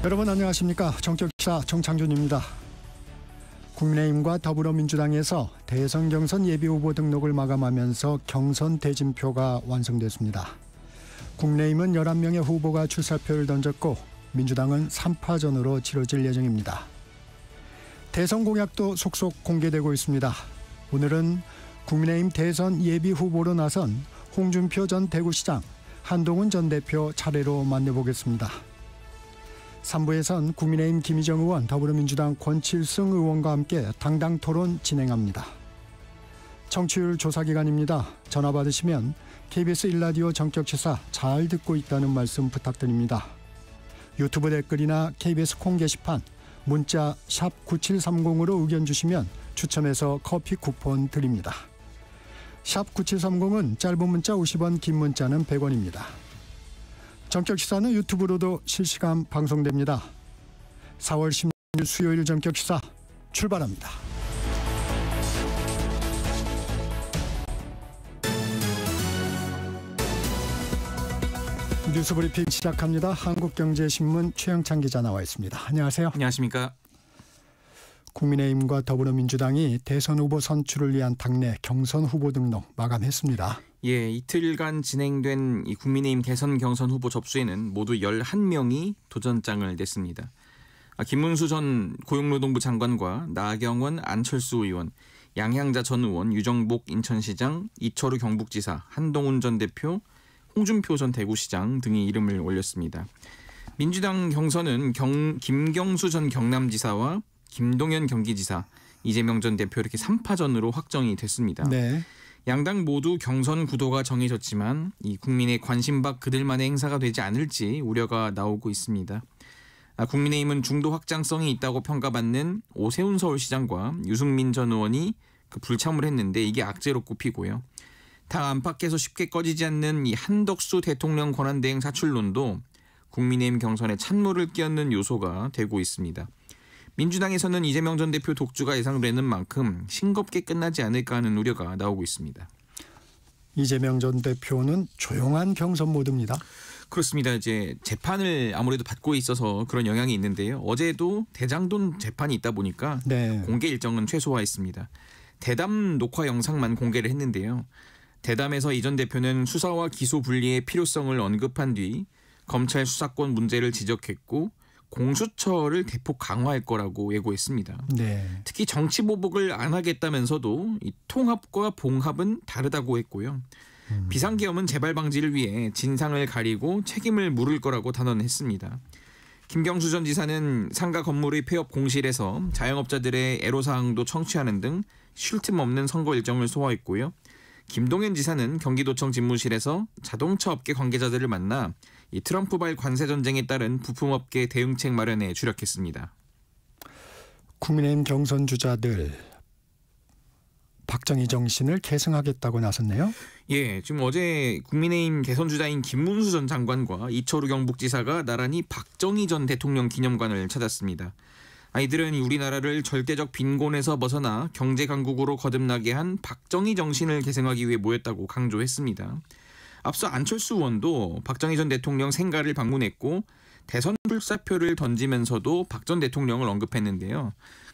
여러분 안녕하십니까. 정적기사 정창준입니다. 국민의힘과 더불어민주당에서 대선 경선 예비후보 등록을 마감하면서 경선 대진표가 완성됐습니다. 국민의힘은 11명의 후보가 출사표를 던졌고 민주당은 3파전으로 치러질 예정입니다. 대선 공약도 속속 공개되고 있습니다. 오늘은 국민의힘 대선 예비후보로 나선 홍준표 전 대구시장, 한동훈 전 대표 차례로 만나보겠습니다. 3부에선 국민의힘 김희정 의원, 더불어민주당 권칠승 의원과 함께 당당 토론 진행합니다. 청취율 조사 기간입니다. 전화 받으시면 KBS 1라디오 정격시사 잘 듣고 있다는 말씀 부탁드립니다. 유튜브 댓글이나 KBS 콩 게시판, 문자 샵 9730으로 의견 주시면 추첨해서 커피 쿠폰 드립니다. 샵 9730은 짧은 문자 50원, 긴 문자는 100원입니다. 정격시사는 유튜브로도 실시간 방송됩니다. 4월 16일 수요일 정격시사 출발합니다. 뉴스브리핑 시작합니다. 한국경제신문 최영찬 기자 나와 있습니다. 안녕하세요. 안녕하십니까. 국민의힘과 더불어민주당이 대선 후보 선출을 위한 당내 경선 후보 등록 마감했습니다. 예, 이틀간 진행된 이 국민의힘 대선 경선 후보 접수에는 모두 11명이 도전장을 냈습니다. 김문수 전 고용노동부 장관과 나경원, 안철수 의원, 양향자 전 의원, 유정복 인천시장, 이철우 경북지사, 한동훈 전 대표, 홍준표 전 대구시장 등이 이름을 올렸습니다. 민주당 경선은 김경수 전 경남지사와 김동연 경기지사, 이재명 전 대표 이렇게 3파전으로 확정이 됐습니다. 네. 양당 모두 경선 구도가 정해졌지만 이 국민의 관심박 그들만의 행사가 되지 않을지 우려가 나오고 있습니다. 국민의힘은 중도 확장성이 있다고 평가받는 오세훈 서울시장과 유승민 전 의원이 불참을 했는데 이게 악재로 꼽히고요. 당 안팎에서 쉽게 꺼지지 않는 이 한덕수 대통령 권한대행 사출론도 국민의힘 경선에 찬물을 끼얹는 요소가 되고 있습니다. 민주당에서는 이재명 전 대표 독주가 예상되는 만큼 싱겁게 끝나지 않을까 하는 우려가 나오고 있습니다. 이재명 전 대표는 조용한 경선 모드입니다. 그렇습니다. 이제 재판을 아무래도 받고 있어서 그런 영향이 있는데요. 어제도 대장동 재판이 있다 보니까 공개 일정은 최소화했습니다. 대담 녹화 영상만 공개를 했는데요. 대담에서 이 전 대표는 수사와 기소 분리의 필요성을 언급한 뒤 검찰 수사권 문제를 지적했고 공수처를 대폭 강화할 거라고 예고했습니다. 네. 특히 정치 보복을 안 하겠다면서도 이 통합과 봉합은 다르다고 했고요. 비상계엄은 재발 방지를 위해 진상을 가리고 책임을 물을 거라고 단언했습니다. 김경수 전 지사는 상가 건물의 폐업 공실에서 자영업자들의 애로사항도 청취하는 등 쉴 틈 없는 선거 일정을 소화했고요. 김동연 지사는 경기도청 집무실에서 자동차 업계 관계자들을 만나 이 트럼프발 관세 전쟁에 따른 부품업계 대응책 마련에 주력했습니다. 국민의힘 경선 주자들 박정희 정신을 계승하겠다고 나섰네요. 예, 지금 어제 국민의힘 대선 주자인 김문수 전 장관과 이철우 경북지사가 나란히 박정희 전 대통령 기념관을 찾았습니다. 이들은 우리나라를 절대적 빈곤에서 벗어나 경제 강국으로 거듭나게 한 박정희 정신을 계승하기 위해 모였다고 강조했습니다. 앞서 안철수 의원도 박정희 전 대통령 생가를 방문했고 대선 출사표를 던지면서도 박 전 대통령을 언급했는데요.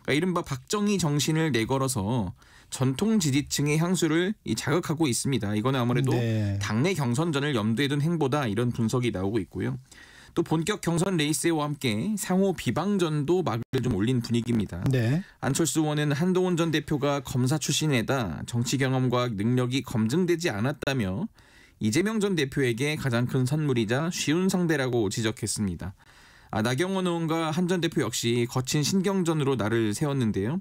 이른바 박정희 정신을 내걸어서 전통 지지층의 향수를 자극하고 있습니다. 이거는 아무래도 당내 경선전을 염두에 둔 행보다 이런 분석이 나오고 있고요. 또 본격 경선 레이스와 함께 상호 비방전도 막을 좀 올린 분위기입니다. 네. 안철수 의원은 한동훈 전 대표가 검사 출신에다 정치 경험과 능력이 검증되지 않았다며 이재명 전 대표에게 가장 큰 선물이자 쉬운 상대라고 지적했습니다. 나경원 의원과 한 전 대표 역시 거친 신경전으로 날을 세웠는데요.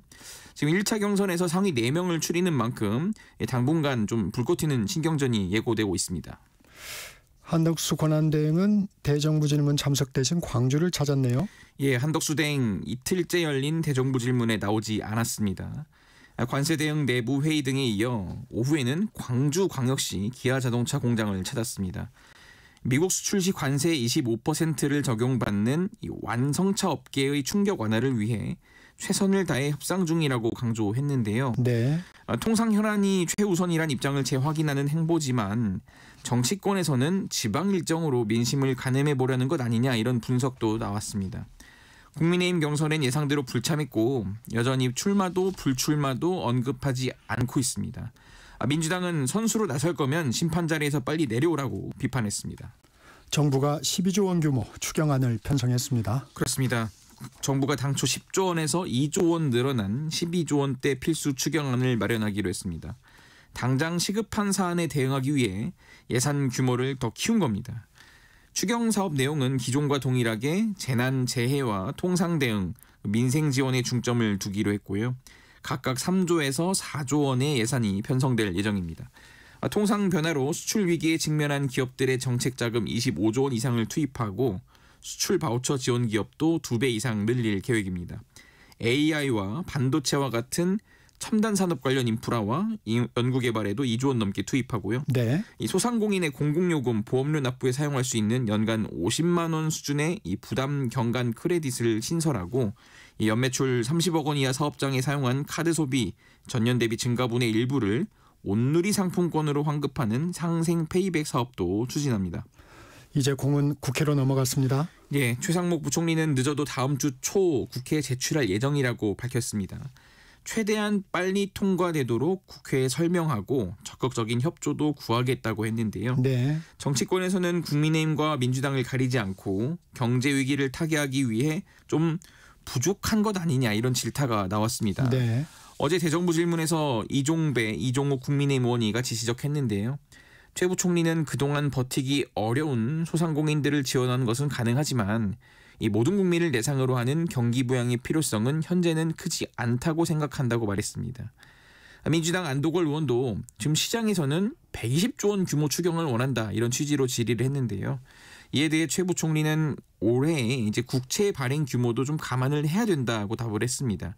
지금 1차 경선에서 상위 4명을 추리는 만큼 당분간 좀 불꽃 튀는 신경전이 예고되고 있습니다. 한덕수 권한대행은 대정부 질문 참석 대신 광주를 찾았네요. 예, 한덕수 대행 이틀째 열린 대정부 질문에 나오지 않았습니다. 관세 대응 내부 회의 등에 이어 오후에는 광주광역시 기아자동차 공장을 찾았습니다. 미국 수출 시 관세 25%를 적용받는 이 완성차 업계의 충격 완화를 위해 최선을 다해 협상 중이라고 강조했는데요. 네. 통상 현안이 최우선이란 입장을 재확인하는 행보지만 정치권에서는 지방 일정으로 민심을 가늠해 보려는 것 아니냐 이런 분석도 나왔습니다. 국민의힘 경선엔 예상대로 불참했고 여전히 출마도 불출마도 언급하지 않고 있습니다. 민주당은 선수로 나설 거면 심판 자리에서 빨리 내려오라고 비판했습니다. 정부가 12조 원 규모 추경안을 편성했습니다. 그렇습니다. 정부가 당초 10조 원에서 2조 원 늘어난 12조 원대 필수 추경안을 마련하기로 했습니다. 당장 시급한 사안에 대응하기 위해 예산 규모를 더 키운 겁니다. 추경 사업 내용은 기존과 동일하게 재난, 재해와 통상 대응, 민생 지원에 중점을 두기로 했고요. 각각 3조에서 4조 원의 예산이 편성될 예정입니다. 통상 변화로 수출 위기에 직면한 기업들의 정책 자금 25조 원 이상을 투입하고 수출 바우처 지원 기업도 2배 이상 늘릴 계획입니다. AI와 반도체와 같은 첨단 산업 관련 인프라와 연구개발에도 2조 원 넘게 투입하고요. 네. 이 소상공인의 공공요금 보험료 납부에 사용할 수 있는 연간 50만 원 수준의 이 부담 경감 크레딧을 신설하고 이 연매출 30억 원 이하 사업장에 사용한 카드 소비 전년 대비 증가분의 일부를 온누리 상품권으로 환급하는 상생 페이백 사업도 추진합니다. 이제 공은 국회로 넘어갔습니다. 예, 최상목 부총리는 늦어도 다음 주 초 국회에 제출할 예정이라고 밝혔습니다. 최대한 빨리 통과되도록 국회에 설명하고 적극적인 협조도 구하겠다고 했는데요. 네. 정치권에서는 국민의힘과 민주당을 가리지 않고 경제 위기를 타개하기 위해 좀 부족한 것 아니냐 이런 질타가 나왔습니다. 네. 어제 대정부 질문에서 이종욱 국민의힘 의원이 같이 지적했는데요. 최 부총리는 그동안 버티기 어려운 소상공인들을 지원하는 것은 가능하지만 이 모든 국민을 대상으로 하는 경기 부양의 필요성은 현재는 크지 않다고 생각한다고 말했습니다. 민주당 안도걸 의원도 지금 시장에서는 120조 원 규모 추경을 원한다 이런 취지로 질의를 했는데요. 이에 대해 최 부총리는 올해 이제 국채 발행 규모도 좀 감안을 해야 된다고 답을 했습니다.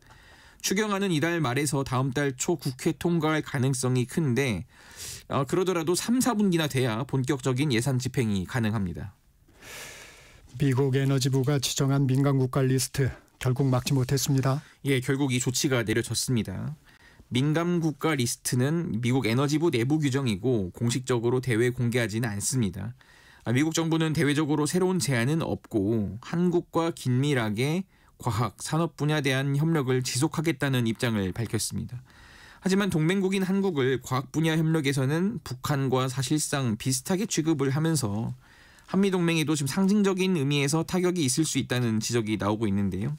추경안은 이달 말에서 다음 달 초 국회 통과할 가능성이 큰데 그러더라도 3, 4분기나 돼야 본격적인 예산 집행이 가능합니다. 미국 에너지부가 지정한 민간국가 리스트 결국 막지 못했습니다. 예, 결국 이 조치가 내려졌습니다. 민간국가 리스트는 미국 에너지부 내부 규정이고 공식적으로 대외 공개하지는 않습니다. 미국 정부는 대외적으로 새로운 제한은 없고 한국과 긴밀하게 과학, 산업 분야에 대한 협력을 지속하겠다는 입장을 밝혔습니다. 하지만 동맹국인 한국을 과학 분야 협력에서는 북한과 사실상 비슷하게 취급을 하면서 한미동맹에도 지금 상징적인 의미에서 타격이 있을 수 있다는 지적이 나오고 있는데요.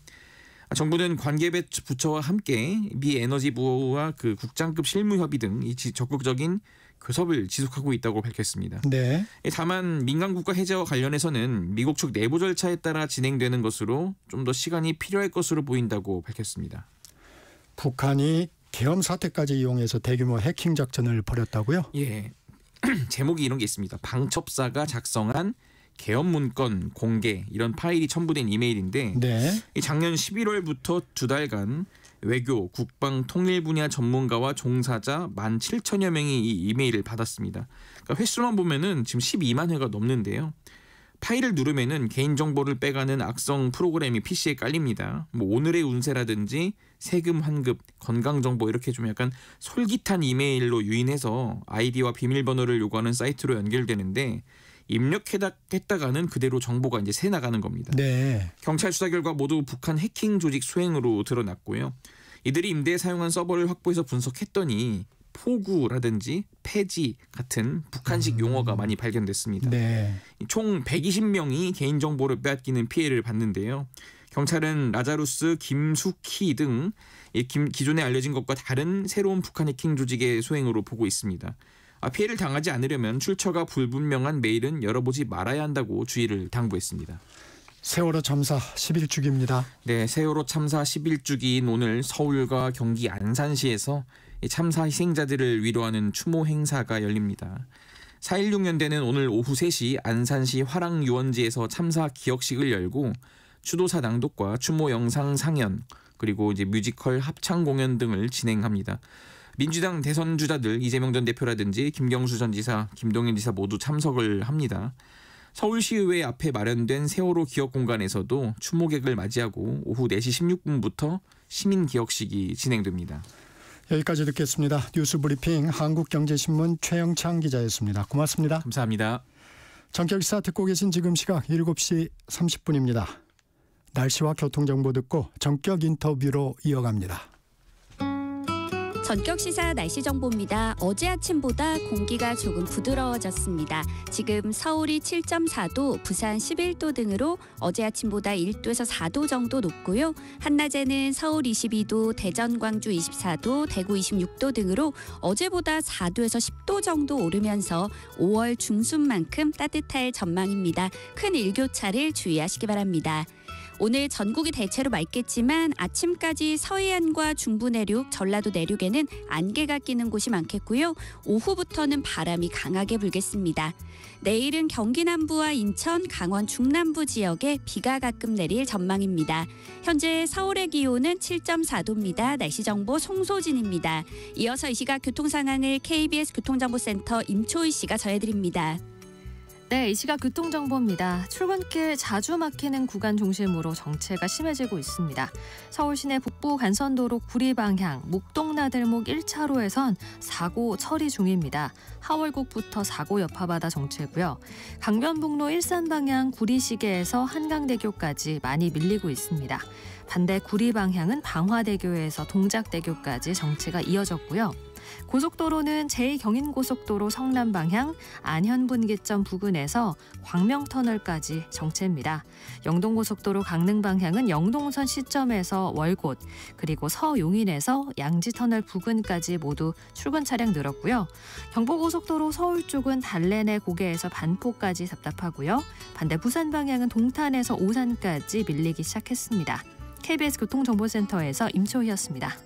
정부는 관계부 부처와 함께 미 에너지부와 그 국장급 실무협의 등 적극적인 교섭을 지속하고 있다고 밝혔습니다. 네. 다만 민간국가 해제와 관련해서는 미국 측 내부 절차에 따라 진행되는 것으로 좀 더 시간이 필요할 것으로 보인다고 밝혔습니다. 북한이 계엄 사태까지 이용해서 대규모 해킹 작전을 벌였다고요? 예, 제목이 이런 게 있습니다. 방첩사가 작성한 계엄 문건 공개 이런 파일이 첨부된 이메일인데 네. 작년 11월부터 2달간 외교, 국방, 통일 분야 전문가와 종사자 17,000여 명이 이 이메일을 받았습니다. 그러니까 횟수만 보면은 지금 12만 회가 넘는데요. 파일을 누르면은 개인정보를 빼가는 악성 프로그램이 PC에 깔립니다. 오늘의 운세라든지 세금 환급, 건강정보 이렇게 좀 약간 솔깃한 이메일로 유인해서 아이디와 비밀번호를 요구하는 사이트로 연결되는데 입력했다가는 그대로 정보가 이제 새 나가는 겁니다. 네. 경찰 수사 결과 모두 북한 해킹 조직 수행으로 드러났고요. 이들이 임대에 사용한 서버를 확보해서 분석했더니 포구라든지 폐지 같은 북한식 용어가 많이 발견됐습니다. 네. 총 120명이 개인정보를 빼앗기는 피해를 봤는데요. 경찰은 라자루스, 김수키 등 기존에 알려진 것과 다른 새로운 북한 해킹 조직의 소행으로 보고 있습니다. 피해를 당하지 않으려면 출처가 불분명한 메일은 열어보지 말아야 한다고 주의를 당부했습니다. 세월호 참사 11주기입니다. 네, 세월호 참사 11주기인 오늘 서울과 경기 안산시에서 참사 희생자들을 위로하는 추모 행사가 열립니다. 4.16연대는 오늘 오후 3시 안산시 화랑유원지에서 참사 기억식을 열고 추도사 낭독과 추모 영상 상연 그리고 이제 뮤지컬 합창 공연 등을 진행합니다. 민주당 대선 주자들 이재명 전 대표라든지 김경수 전 지사, 김동연 지사 모두 참석을 합니다. 서울시의회 앞에 마련된 세월호 기억공간에서도 추모객을 맞이하고 오후 4시 16분부터 시민기억식이 진행됩니다. 여기까지 듣겠습니다. 뉴스브리핑 한국경제신문 최영창 기자였습니다. 고맙습니다. 감사합니다. 전격기사 듣고 계신 지금 시각 7시 30분입니다. 날씨와 교통정보 듣고 전격 인터뷰로 이어갑니다. 전격 시사 날씨 정보입니다. 어제 아침보다 공기가 조금 부드러워졌습니다. 지금 서울이 7.4도, 부산 11도 등으로 어제 아침보다 1도에서 4도 정도 높고요. 한낮에는 서울 22도, 대전, 광주 24도, 대구 26도 등으로 어제보다 4도에서 10도 정도 오르면서 5월 중순만큼 따뜻할 전망입니다. 큰 일교차를 주의하시기 바랍니다. 오늘 전국이 대체로 맑겠지만 아침까지 서해안과 중부 내륙, 전라도 내륙에는 안개가 끼는 곳이 많겠고요. 오후부터는 바람이 강하게 불겠습니다. 내일은 경기 남부와 인천, 강원 중남부 지역에 비가 가끔 내릴 전망입니다. 현재 서울의 기온은 7.4도입니다. 날씨 정보 송소진입니다. 이어서 이 시각 교통 상황을 KBS 교통정보센터 임초희 씨가 전해드립니다. 네, 이 시각 교통정보입니다. 출근길 자주 막히는 구간 중심으로 정체가 심해지고 있습니다. 서울 시내 북부 간선도로 구리 방향 목동나들목 1차로에선 사고 처리 중입니다. 하월곡부터 사고 여파받아 정체고요. 강변북로 일산 방향 구리시계에서 한강대교까지 많이 밀리고 있습니다. 반대 구리 방향은 방화대교에서 동작대교까지 정체가 이어졌고요. 고속도로는 제2경인고속도로 성남 방향 안현분기점 부근에서 광명터널까지 정체입니다. 영동고속도로 강릉 방향은 영동선 시점에서 월곶, 그리고 서용인에서 양지터널 부근까지 모두 출근 차량 늘었고요. 경부고속도로 서울 쪽은 달래내 고개에서 반포까지 답답하고요. 반대 부산 방향은 동탄에서 오산까지 밀리기 시작했습니다. KBS 교통정보센터에서 임초희였습니다.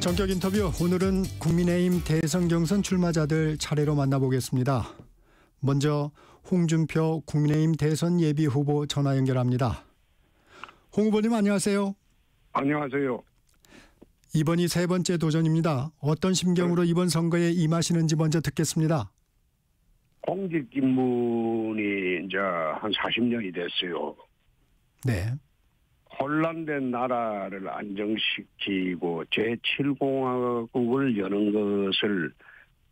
전격 인터뷰, 오늘은 국민의힘 대선 경선 출마자들 차례로 만나보겠습니다. 먼저 홍준표 국민의힘 대선 예비 후보 전화 연결합니다. 홍 후보님 안녕하세요. 안녕하세요. 이번이 세 번째 도전입니다. 어떤 심경으로 이번 선거에 임하시는지 먼저 듣겠습니다. 공직 입문이 이제 한 40년이 됐어요. 네. 혼란된 나라를 안정시키고 제7공화국을 여는 것을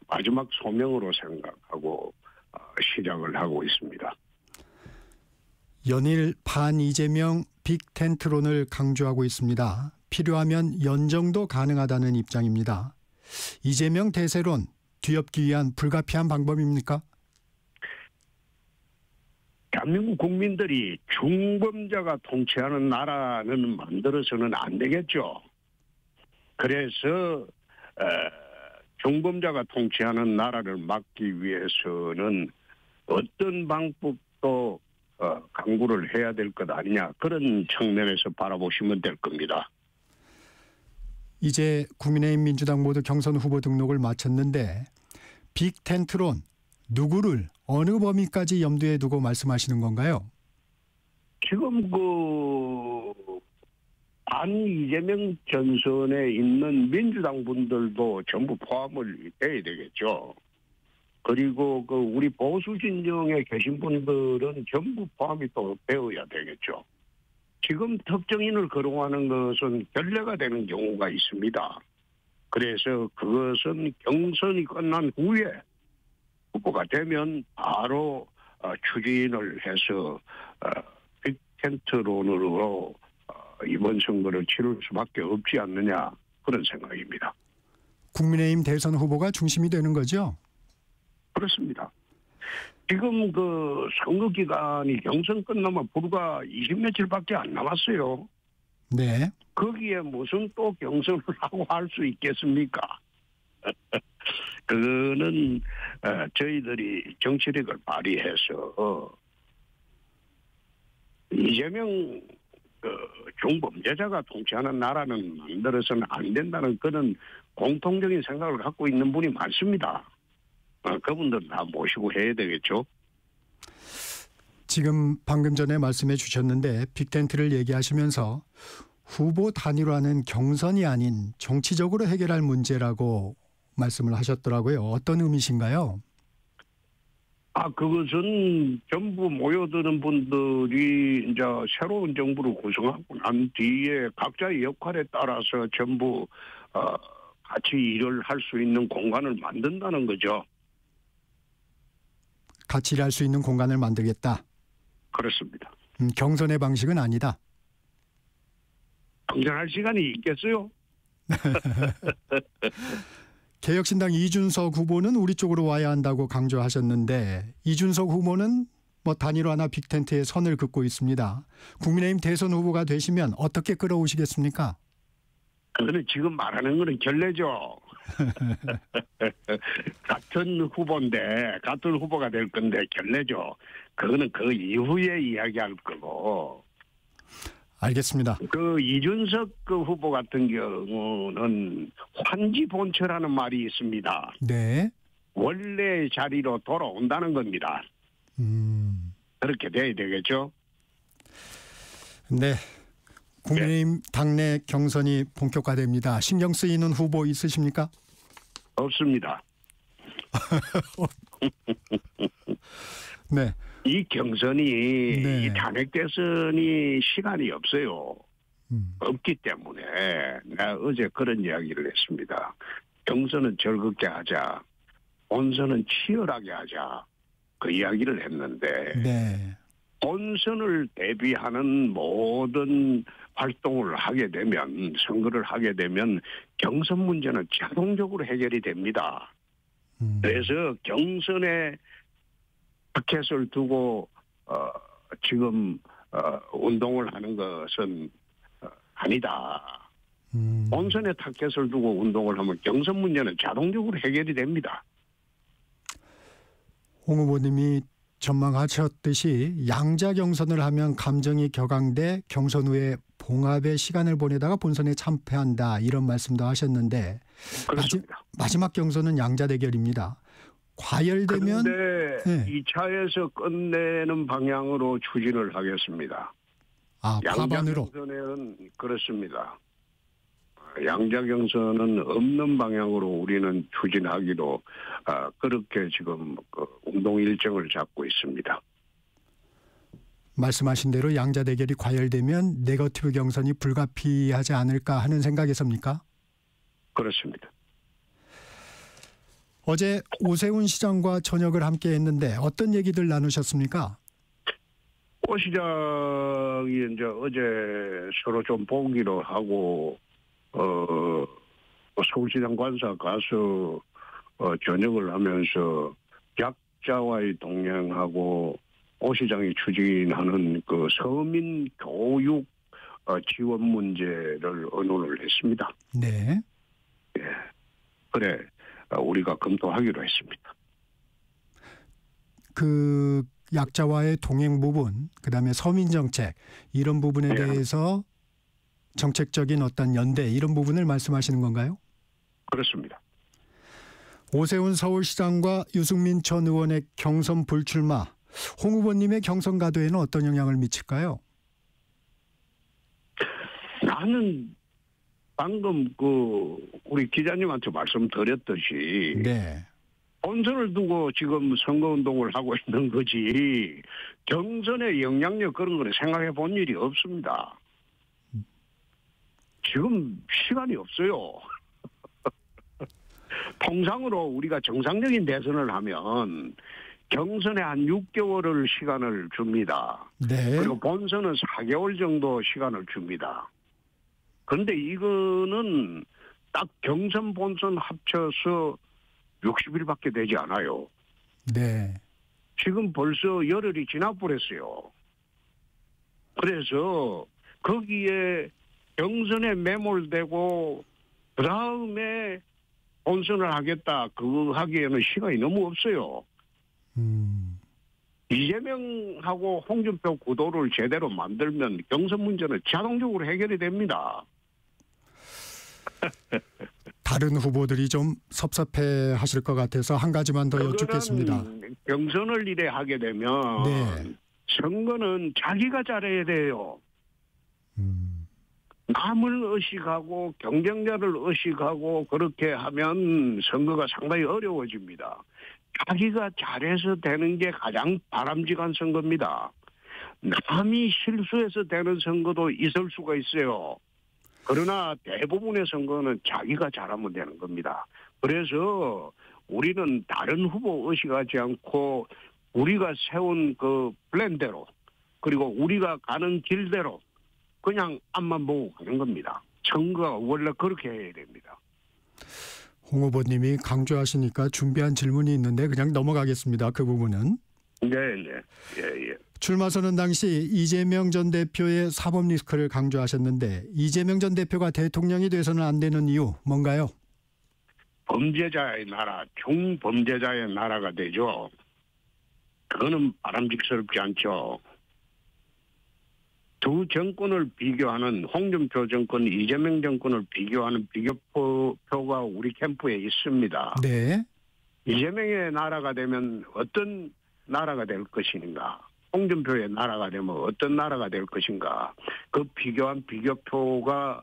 마지막 소명으로 생각하고 시작을 하고 있습니다. 연일 반 이재명 빅텐트론을 강조하고 있습니다. 필요하면 연정도 가능하다는 입장입니다. 이재명 대세론 뒤엎기 위한 불가피한 방법입니까? 대한민국 국민들이 중범자가 통치하는 나라는 만들어서는 안 되겠죠. 그래서 중범자가 통치하는 나라를 막기 위해서는 어떤 방법도 강구를 해야 될 것 아니냐, 그런 측면에서 바라보시면 될 겁니다. 이제 국민의힘 민주당 모두 경선 후보 등록을 마쳤는데 빅텐트론, 누구를 어느 범위까지 염두에 두고 말씀하시는 건가요? 지금 반 이재명 전선에 있는 민주당 분들도 전부 포함을 해야 되겠죠. 그리고 우리 보수 진영에 계신 분들은 전부 포함이 또 되어야 되겠죠. 지금 특정인을 거론하는 것은 결례가 되는 경우가 있습니다. 그래서 그것은 경선이 끝난 후에 후보가 되면 바로 추진을 해서 빅텐트론으로 이번 선거를 치를 수밖에 없지 않느냐, 그런 생각입니다. 국민의힘 대선 후보가 중심이 되는 거죠? 그렇습니다. 지금 선거 기간이 경선 끝나면 불과 20며칠밖에 안 남았어요. 네. 거기에 무슨 또 경선을 하고 할 수 있겠습니까? 그거는 저희들이 정치력을 발휘해서 이재명 중범죄자가 통치하는 나라는 만들어서는 안 된다는 그런 공통적인 생각을 갖고 있는 분이 많습니다. 그분들 다 모시고 해야 되겠죠. 지금 방금 전에 말씀해 주셨는데 빅텐트를 얘기하시면서 후보 단일화는 경선이 아닌 정치적으로 해결할 문제라고 말씀을 하셨더라고요. 어떤 의미신가요? 그것은 전부 모여드는 분들이 이제 새로운 정부를 구성하고 난 뒤에 각자의 역할에 따라서 전부 같이 일을 할 수 있는 공간을 만든다는 거죠. 같이 일할 수 있는 공간을 만들겠다. 그렇습니다. 경선의 방식은 아니다. 경선할 시간이 있겠어요? 개혁신당 이준석 후보는 우리 쪽으로 와야 한다고 강조하셨는데 이준석 후보는 단일화나 빅텐트에 선을 긋고 있습니다. 국민의힘 대선 후보가 되시면 어떻게 끌어오시겠습니까? 그거는 지금 말하는 거는 결례죠. 같은 후보인데 같은 후보가 될 건데 결례죠. 그거는 그 이후에 이야기할 거고. 알겠습니다. 그 이준석 후보 같은 경우는 환지본처라는 말이 있습니다. 네. 원래 자리로 돌아온다는 겁니다. 그렇게 돼야 되겠죠? 네. 국민의힘 당내 경선이 본격화됩니다. 신경 쓰이는 후보 있으십니까? 없습니다. 네. 이 경선이 네. 이 탄핵 대선이 시간이 없어요. 없기 때문에 내가 어제 그런 이야기를 했습니다. 경선은 즐겁게 하자. 본선은 치열하게 하자. 그 이야기를 했는데 네. 본선을 대비하는 모든 활동을 하게 되면 선거를 하게 되면 경선 문제는 자동적으로 해결이 됩니다. 그래서 경선에 타켓을 두고 지금 운동을 하는 것은 아니다. 본선에 타켓을 두고 운동을 하면 경선 문제는 자동적으로 해결이 됩니다. 홍 후보님이 전망하셨듯이 양자 경선을 하면 감정이 격앙돼 경선 후에 봉합의 시간을 보내다가 본선에 참패한다 이런 말씀도 하셨는데 마지막 경선은 양자 대결입니다. 과열되면 그런데 2차에서 끝내는 방향으로 추진을 하겠습니다. 파반으로. 양자 경선에는 그렇습니다. 양자 경선은 없는 방향으로 우리는 추진하기로 그렇게 지금 운동 일정을 잡고 있습니다. 말씀하신 대로 양자 대결이 과열되면 네거티브 경선이 불가피하지 않을까 하는 생각에서입니까? 그렇습니다. 어제 오세훈 시장과 저녁을 함께 했는데 어떤 얘기들 나누셨습니까? 오 시장이 이제 어제 서로 좀 보기로 하고 서울시장 관사 가서 저녁을 하면서 약자와의 동행하고 오 시장이 추진하는 그 서민 교육 지원 문제를 의논을 했습니다. 네. 예. 그래 우리가 검토하기로 했습니다. 그 약자와의 동행 부분, 그다음에 서민 정책 이런 부분에 대해서 정책적인 어떤 연대 이런 부분을 말씀하시는 건가요? 그렇습니다. 오세훈 서울시장과 유승민 전 의원의 경선 불출마, 홍 후보님의 경선 가도에는 어떤 영향을 미칠까요? 나는 방금 우리 기자님한테 말씀드렸듯이 네. 본선을 두고 지금 선거운동을 하고 있는 거지 경선의 영향력 그런 거를 생각해 본 일이 없습니다. 지금 시간이 없어요. 통상으로 우리가 정상적인 대선을 하면 경선에 한 6개월을 시간을 줍니다. 네. 그리고 본선은 4개월 정도 시간을 줍니다. 그런데 이거는 딱 경선 본선 합쳐서 60일밖에 되지 않아요. 네. 지금 벌써 열흘이 지나버렸어요. 그래서 거기에 경선에 매몰되고 그다음에 본선을 하겠다 그거 하기에는 시간이 너무 없어요. 이재명하고 홍준표 구도를 제대로 만들면 경선 문제는 자동적으로 해결이 됩니다. 다른 후보들이 좀 섭섭해 하실 것 같아서 한 가지만 더 여쭙겠습니다. 경선을 이래 하게 되면 네. 선거는 자기가 잘해야 돼요. 남을 의식하고 경쟁자를 의식하고 그렇게 하면 선거가 상당히 어려워집니다. 자기가 잘해서 되는 게 가장 바람직한 선거입니다. 남이 실수해서 되는 선거도 있을 수가 있어요. 그러나 대부분의 선거는 자기가 잘하면 되는 겁니다. 그래서 우리는 다른 후보 의식하지 않고 우리가 세운 그 플랜대로 그리고 우리가 가는 길대로 그냥 앞만 보고 가는 겁니다. 선거가 원래 그렇게 해야 됩니다. 홍 후보님이 강조하시니까 준비한 질문이 있는데 그냥 넘어가겠습니다. 그 부분은. 네. 예. 출마 선언 당시 이재명 전 대표의 사법 리스크를 강조하셨는데 이재명 전 대표가 대통령이 돼서는 안 되는 이유 뭔가요? 범죄자의 나라, 중범죄자의 나라가 되죠. 그거는 바람직스럽지 않죠. 두 정권을 비교하는 홍준표 정권, 이재명 정권을 비교하는 비교표가 우리 캠프에 있습니다. 네. 이재명의 나라가 되면 어떤 나라가 될 것인가? 홍준표의 나라가 되면 어떤 나라가 될 것인가? 그 비교한 비교표가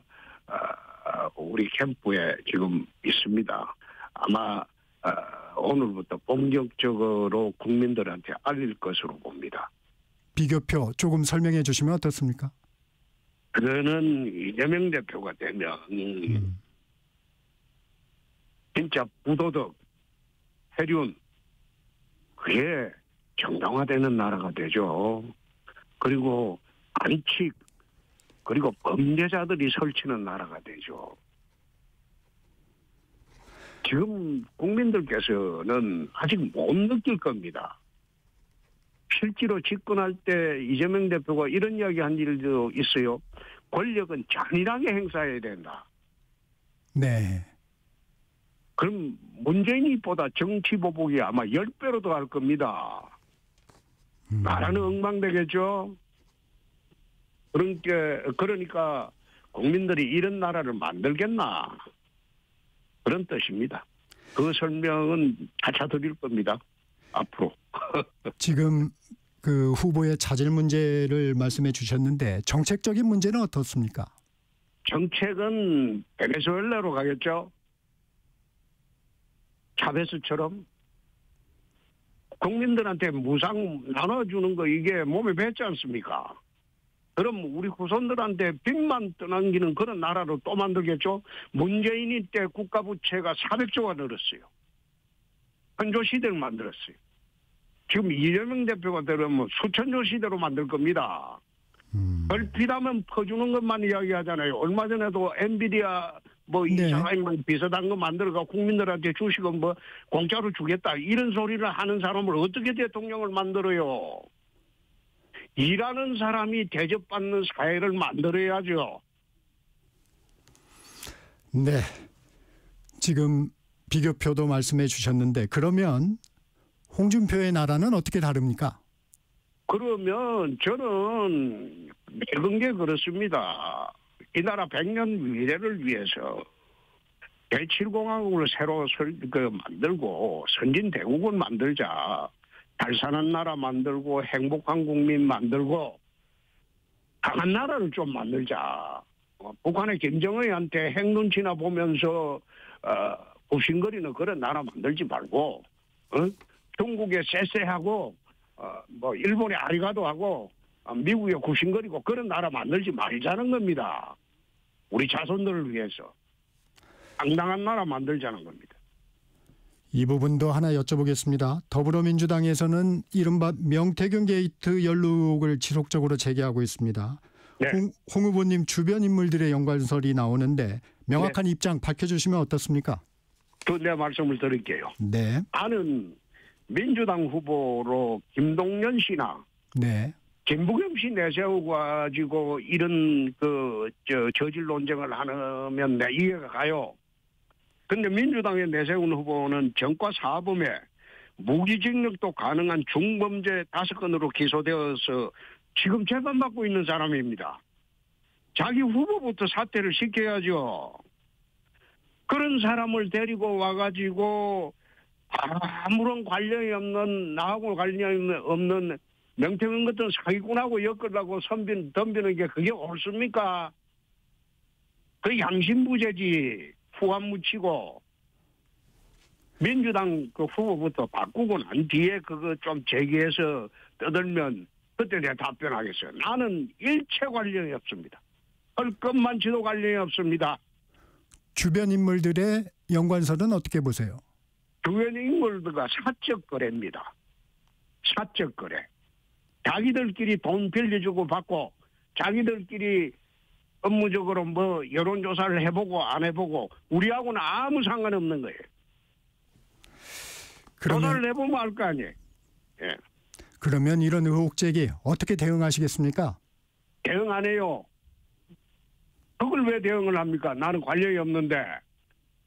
우리 캠프에 지금 있습니다. 아마 오늘부터 본격적으로 국민들한테 알릴 것으로 봅니다. 비교표 조금 설명해 주시면 어떻습니까? 그거는 이재명 대표가 되면 진짜 부도덕, 해륜 그게 정당화되는 나라가 되죠. 그리고 안칙 그리고 범죄자들이 설치는 나라가 되죠. 지금 국민들께서는 아직 못 느낄 겁니다. 실제로 집권할 때 이재명 대표가 이런 이야기 한 일도 있어요. 권력은 잔인하게 행사해야 된다. 네. 그럼 문재인이보다 정치 보복이 아마 10배로 더 할 겁니다. 나라는 엉망되겠죠. 그러니까 국민들이 이런 나라를 만들겠나 그런 뜻입니다. 그 설명은 차차 드릴 겁니다. 앞으로. 지금 그 후보의 자질 문제를 말씀해 주셨는데 정책적인 문제는 어떻습니까? 정책은 베네수엘라로 가겠죠. 차베스처럼 국민들한테 무상 나눠주는 거 이게 몸에 뱉지 않습니까? 그럼 우리 후손들한테 빚만 떠넘기는 그런 나라로 또 만들겠죠. 문재인이 때 국가 부채가 400조가 늘었어요. 한조 시대를 만들었어요. 지금 이재명 대표가 되려면 수천조 시대로 만들 겁니다. 얼핏하면 퍼주는 것만 이야기하잖아요. 얼마 전에도 엔비디아 네. 이상한 비슷한 거 만들어가 국민들한테 주식은 공짜로 주겠다 이런 소리를 하는 사람을 어떻게 대통령을 만들어요? 일하는 사람이 대접받는 사회를 만들어야죠. 네. 지금 비교표도 말씀해 주셨는데 그러면 홍준표의 나라는 어떻게 다릅니까? 그러면 저는 늙은 게 그렇습니다. 이 나라 100년 미래를 위해서 제7공화국을 새로 만들고 선진대국을 만들자. 잘 사는 나라 만들고 행복한 국민 만들고 강한 나라를 좀 만들자. 북한의 김정은한테 핵 눈치나 보면서 굽신거리는 그런 나라 만들지 말고 중국에 쎄쎄하고 일본에 아리가도 하고 미국에 굽신거리고 그런 나라 만들지 말자는 겁니다. 우리 자손들을 위해서 당당한 나라 만들자는 겁니다. 이 부분도 하나 여쭤보겠습니다. 더불어민주당에서는 이른바 명태균 게이트 연루를 지속적으로 제기하고 있습니다. 네. 홍 후보님 주변 인물들의 연관설이 나오는데 명확한 입장 밝혀주시면 어떻습니까? 내 말씀을 드릴게요. 네. 나는 민주당 후보로 김동연 씨나 네. 김부겸 씨 내세워가지고 이런 저질 논쟁을 하면 내 이해가 가요. 근데 민주당에 내세운 후보는 정과 사범에 무기징역도 가능한 중범죄 5건으로 기소되어서 지금 재판받고 있는 사람입니다. 자기 후보부터 사퇴를 시켜야죠. 그런 사람을 데리고 와가지고 아무런 관련이 없는 나하고 관련이 없는 명태균 같은 사기꾼하고 엮으려고 덤비는 게 그게 옳습니까? 그 양심부재지. 후안 묻히고 민주당 그 후보부터 바꾸고 난 뒤에 그거 좀 제기해서 떠들면 그때 내가 답변하겠어요. 나는 일체 관련이 없습니다. 헐것만치도 관련이 없습니다. 주변 인물들의 연관설은 어떻게 보세요? 주변 인물들과 사적 거래입니다. 사적 거래. 자기들끼리 돈 빌려주고 받고 자기들끼리 업무적으로 뭐 여론조사를 해보고 안 해보고 우리하고는 아무 상관없는 거예요. 조사를 해보면 알 거 아니에요. 예. 그러면 이런 의혹 제기 어떻게 대응하시겠습니까? 대응 안 해요. 그걸 왜 대응을 합니까? 나는 관련이 없는데.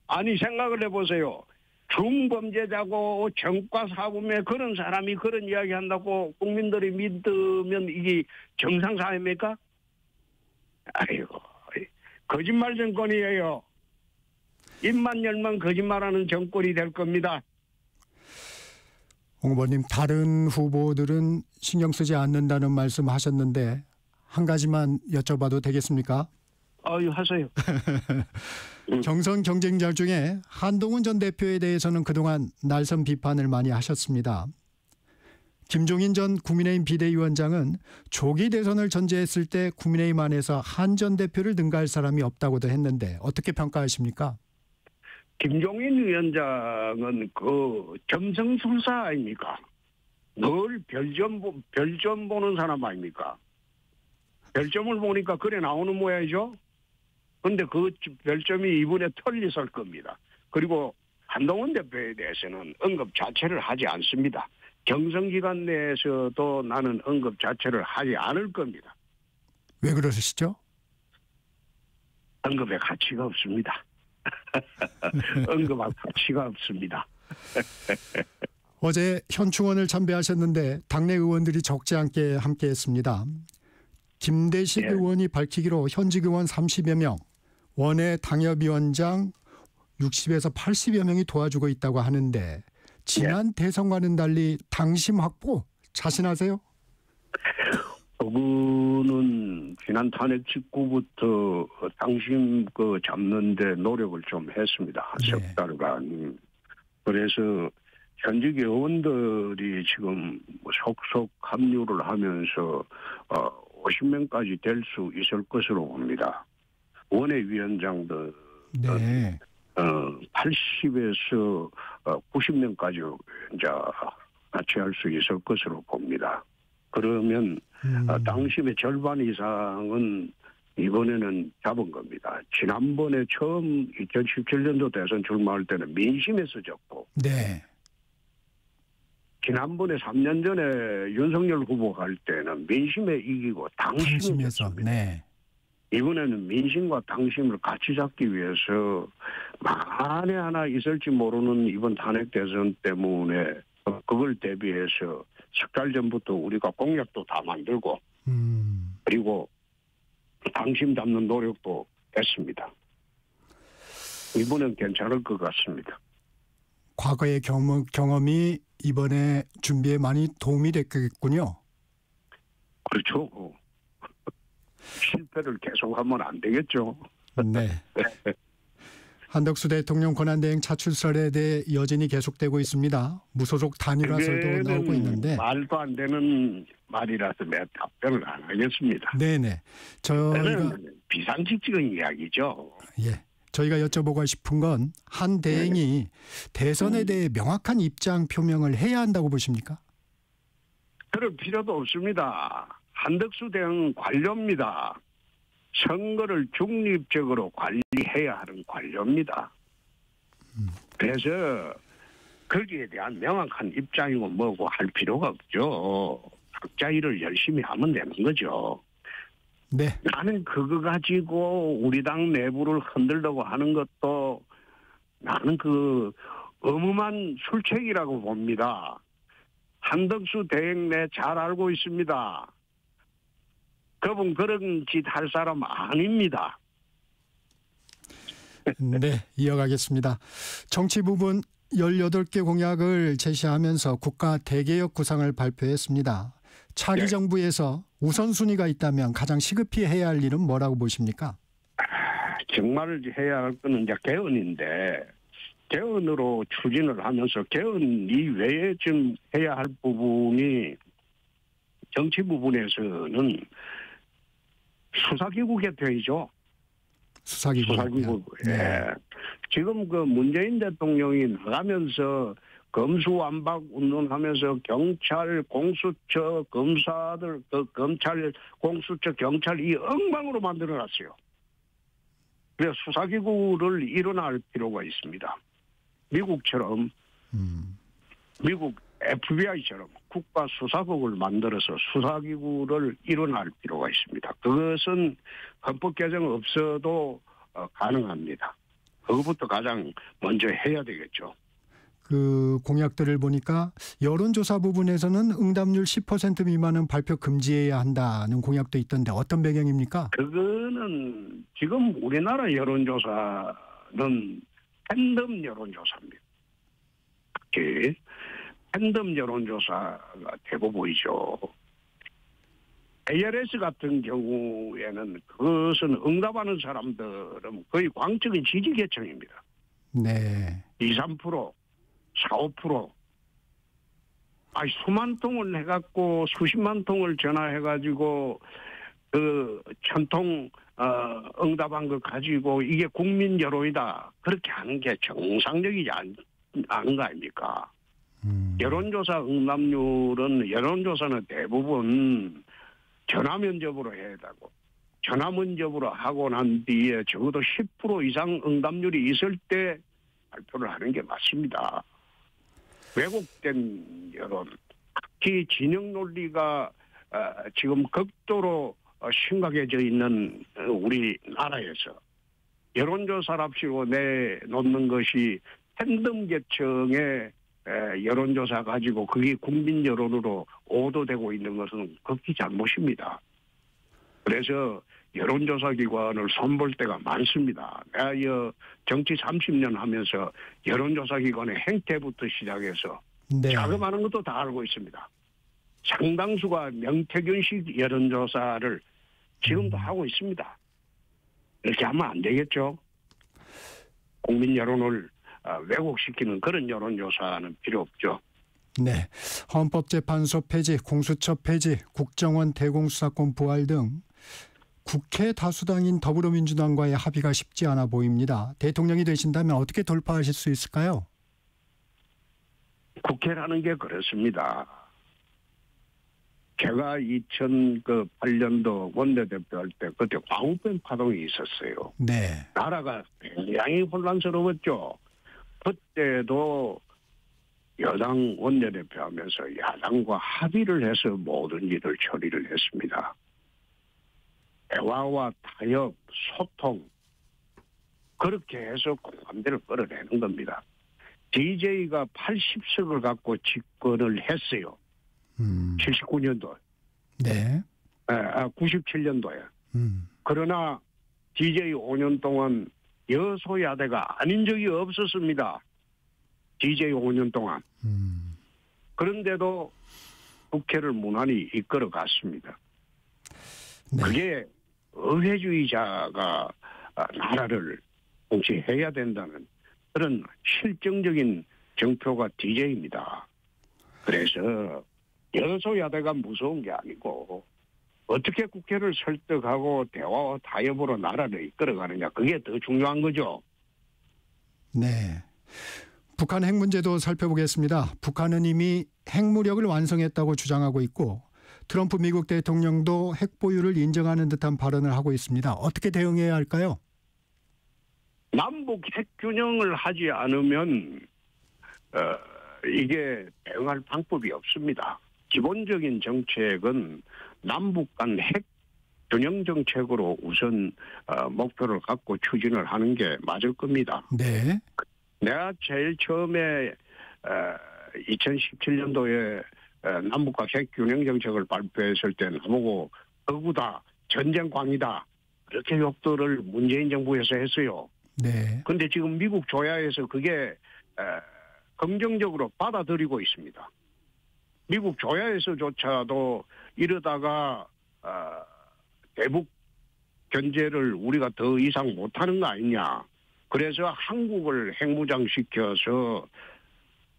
아니 생각을 해보세요. 중범죄자고 정과 사범에 그런 사람이 그런 이야기 한다고 국민들이 믿으면 이게 정상사회입니까? 아이고 거짓말 정권이에요. 입만 열면 거짓말하는 정권이 될 겁니다. 홍 후보님, 다른 후보들은 신경 쓰지 않는다는 말씀하셨는데 한 가지만 여쭤봐도 되겠습니까? 하세요. 경선 경쟁자 중에 한동훈 전 대표에 대해서는 그동안 날선 비판을 많이 하셨습니다. 김종인 전 국민의힘 비대위원장은 조기 대선을 전제했을 때 국민의힘 안에서 한 전 대표를 능가할 사람이 없다고도 했는데 어떻게 평가하십니까? 김종인 위원장은 그 점성술사 아닙니까? 늘 별점 보는 사람 아닙니까? 별점을 보니까 그래 나오는 모양이죠. 그런데 그 별점이 이번에 털리설 겁니다. 그리고 한동훈 대표에 대해서는 언급 자체를 하지 않습니다. 경선기간 내에서도 나는 언급 자체를 하지 않을 겁니다. 왜 그러시죠? 언급의 가치가 없습니다. 언급할 가치가 없습니다. 어제 현충원을 참배하셨는데 당내 의원들이 적지 않게 함께했습니다. 김대식 의원이 밝히기로 현직 의원 30여 명, 원외 당협위원장 60에서 80여 명이 도와주고 있다고 하는데 지난 대선과는 달리 당심 확보 자신하세요? 그분은 지난 탄핵 직후부터 당심 잡는데 노력을 좀 했습니다. 한 석 달간. 그래서 현직 의원들이 지금 속속 합류를 하면서 50명까지 될 수 있을 것으로 봅니다. 원외위원장들 80에서 90명까지 이제 같이할 수 있을 것으로 봅니다. 그러면 당심의 절반 이상은 이번에는 잡은 겁니다. 지난번에 처음 2017년도 대선 출마할 때는 민심에서 졌고 지난번에 3년 전에 윤석열 후보 갈 때는 민심에 이기고 당심에서 이번에는 민심과 당심을 같이 잡기 위해서 만에 하나 있을지 모르는 이번 탄핵 대선 때문에 그걸 대비해서 석 달 전부터 우리가 공약도 다 만들고 그리고 당심 잡는 노력도 했습니다. 이번엔 괜찮을 것 같습니다. 과거의 경험이 이번에 준비에 많이 도움이 됐겠군요. 그렇죠. 실패를 계속하면 안 되겠죠. 네. 한덕수 대통령 권한대행 차출설에 대해 여진이 계속되고 있습니다. 무소속 단일화설도 나오고 있는데. 말도 안 되는 말이라서 내가 답변을 안 하겠습니다. 네네. 저희가 비상식적인 이야기죠. 예. 저희가 여쭤보고 싶은 건 한 대행이 대선에 대해 명확한 입장 표명을 해야 한다고 보십니까? 그럴 필요도 없습니다. 한덕수 대행은 관료입니다. 선거를 중립적으로 관리해야 하는 관료입니다. 그래서 거기에 대한 명확한 입장이고 뭐고 할 필요가 없죠. 각자 일을 열심히 하면 되는 거죠. 네. 나는 그거 가지고 우리 당 내부를 흔들려고 하는 것도 나는 그 어마어마한 술책이라고 봅니다. 한덕수 대행 내 잘 알고 있습니다. 그분 그런 짓 할 사람 아닙니다. 네, 이어가겠습니다. 정치 부분 18개 공약을 제시하면서 국가 대개혁 구상을 발표했습니다. 차기 정부에서 우선순위가 있다면 가장 시급히 해야 할 일은 뭐라고 보십니까? 정말 해야 할 거는 이제 개헌인데 개헌으로 추진을 하면서 개헌 이외에 좀 해야 할 부분이 정치 부분에서는 수사기구 개편이죠. 수사기구. 네. 예. 지금 그 문재인 대통령이 나가면서 검수완박 운동하면서 경찰, 공수처, 검사들, 검찰, 공수처, 경찰 이 엉망으로 만들어놨어요. 그래서 수사기구를 일어날 필요가 있습니다. 미국처럼 미국 FBI처럼 국가수사국을 만들어서 수사기구를 일어날 필요가 있습니다. 그것은 헌법 개정 없어도 가능합니다. 그것부터 가장 먼저 해야 되겠죠. 그 공약들을 보니까 여론조사 부분에서는 응답률 10% 미만은 발표 금지해야 한다는 공약도 있던데 어떤 배경입니까? 그거는 지금 우리나라 여론조사는 팬덤 여론조사입니다. 특히 팬덤 여론조사가 대부분이죠. ARS 같은 경우에는 그것은 응답하는 사람들은 거의 광적인 지지 계층입니다. 네. 2, 3%, 4, 5%. 아니, 수만 통을 해갖고 수십만 통을 전화해가지고 그 1000통 응답한 거 가지고 이게 국민 여론이다. 그렇게 하는 게 정상적이지 않은 거 아닙니까? 여론조사 응답률은 여론조사는 대부분 전화 면접으로 해야 되고 전화 면접으로 하고 난 뒤에 적어도 10% 이상 응답률이 있을 때 발표를 하는 게 맞습니다. 왜곡된 여론, 특히 진영 논리가 지금 극도로 심각해져 있는 우리나라에서 여론조사랍시고 내놓는 것이 팬덤 계층의 여론조사 가지고 그게 국민 여론으로 오도되고 있는 것은 극히 잘못입니다. 그래서 여론조사 기관을 손볼 때가 많습니다. 내가 정치 30년 하면서 여론조사 기관의 행태부터 시작해서 네. 자금하는 것도 다 알고 있습니다. 상당수가 명태균식 여론조사를 지금도 하고 있습니다. 이렇게 하면 안 되겠죠. 국민 여론을 왜곡시키는 그런 여론조사는 필요 없죠. 네. 헌법재판소 폐지, 공수처 폐지, 국정원 대공수사권 부활 등 국회 다수당인 더불어민주당과의 합의가 쉽지 않아 보입니다. 대통령이 되신다면 어떻게 돌파하실 수 있을까요? 국회라는 게 그렇습니다. 제가 2008년도 원내대표 할 때 그때 광우병 파동이 있었어요. 네. 나라가 굉장히 혼란스러웠죠. 그때도 여당 원내대표 하면서 야당과 합의를 해서 모든 일을 처리를 했습니다. 대화와 타협, 소통 그렇게 해서 공감대를 끌어내는 겁니다. DJ가 80석을 갖고 집권을 했어요. 79년도. 네. 97년도에. 그러나 DJ 5년 동안 여소야대가 아닌 적이 없었습니다. DJ 5년 동안. 그런데도 국회를 무난히 이끌어 갔습니다. 네. 그게 의회주의자가 나라를 통치해야 된다는 그런 실정적인 정표가 DJ입니다. 그래서 여소야대가 무서운 게 아니고 어떻게 국회를 설득하고 대화와 타협으로 나라를 이끌어가느냐 그게 더 중요한 거죠. 네. 북한 핵 문제도 살펴보겠습니다. 북한은 이미 핵무력을 완성했다고 주장하고 있고 트럼프 미국 대통령도 핵 보유를 인정하는 듯한 발언을 하고 있습니다. 어떻게 대응해야 할까요? 남북 핵 균형을 하지 않으면 이게 대응할 방법이 없습니다. 기본적인 정책은 남북 간 핵 균형 정책으로 우선 목표를 갖고 추진을 하는 게 맞을 겁니다. 네. 내가 제일 처음에 2017년도에 남북과 핵 균형 정책을 발표했을 때 나보고 거구다, 전쟁광이다 그렇게 욕들을 문재인 정부에서 했어요. 네. 그런데 지금 미국 조야에서 그게 긍정적으로 받아들이고 있습니다. 미국 조야에서조차도 이러다가 대북 견제를 우리가 더 이상 못하는 거 아니냐. 그래서 한국을 핵무장시켜서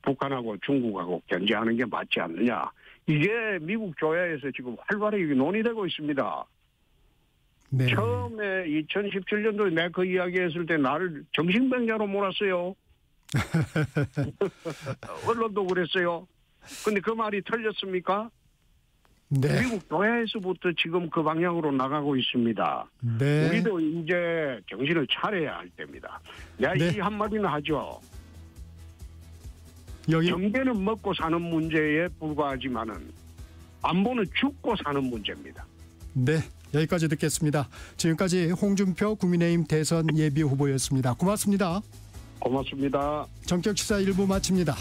북한하고 중국하고 견제하는 게 맞지 않느냐. 이게 미국 조야에서 지금 활발하게 논의되고 있습니다. 네. 처음에 2017년도에 내가 그 이야기했을 때 나를 정신병자로 몰았어요. 언론도 그랬어요. 근데 그 말이 틀렸습니까? 네. 미국 조야에서부터 지금 그 방향으로 나가고 있습니다. 네. 우리도 이제 정신을 차려야 할 때입니다. 내가 네. 이 한마디는 하죠. 여기 경제는 먹고 사는 문제에 불과하지만은 안보는 죽고 사는 문제입니다. 네. 여기까지 듣겠습니다. 지금까지 홍준표 국민의힘 대선 예비 후보였습니다. 고맙습니다. 고맙습니다. 정격시사 1부 마칩니다.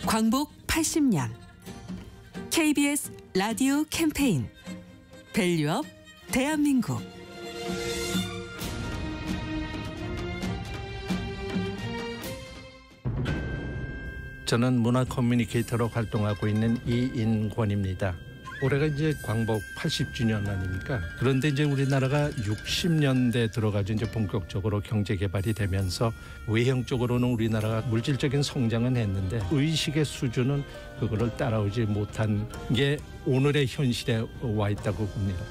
광복 80년 KBS 라디오 캠페인 밸류업 대한민국. 저는 문화 커뮤니케이터로 활동하고 있는 이인권입니다. 올해가 이제 광복 80주년 아닙니까? 그런데 이제 우리나라가 60년대 들어가지고 이제 본격적으로 경제 개발이 되면서 외형적으로는 우리나라가 물질적인 성장은 했는데 의식의 수준은 그거를 따라오지 못한 게 오늘의 현실에 와 있다고 봅니다.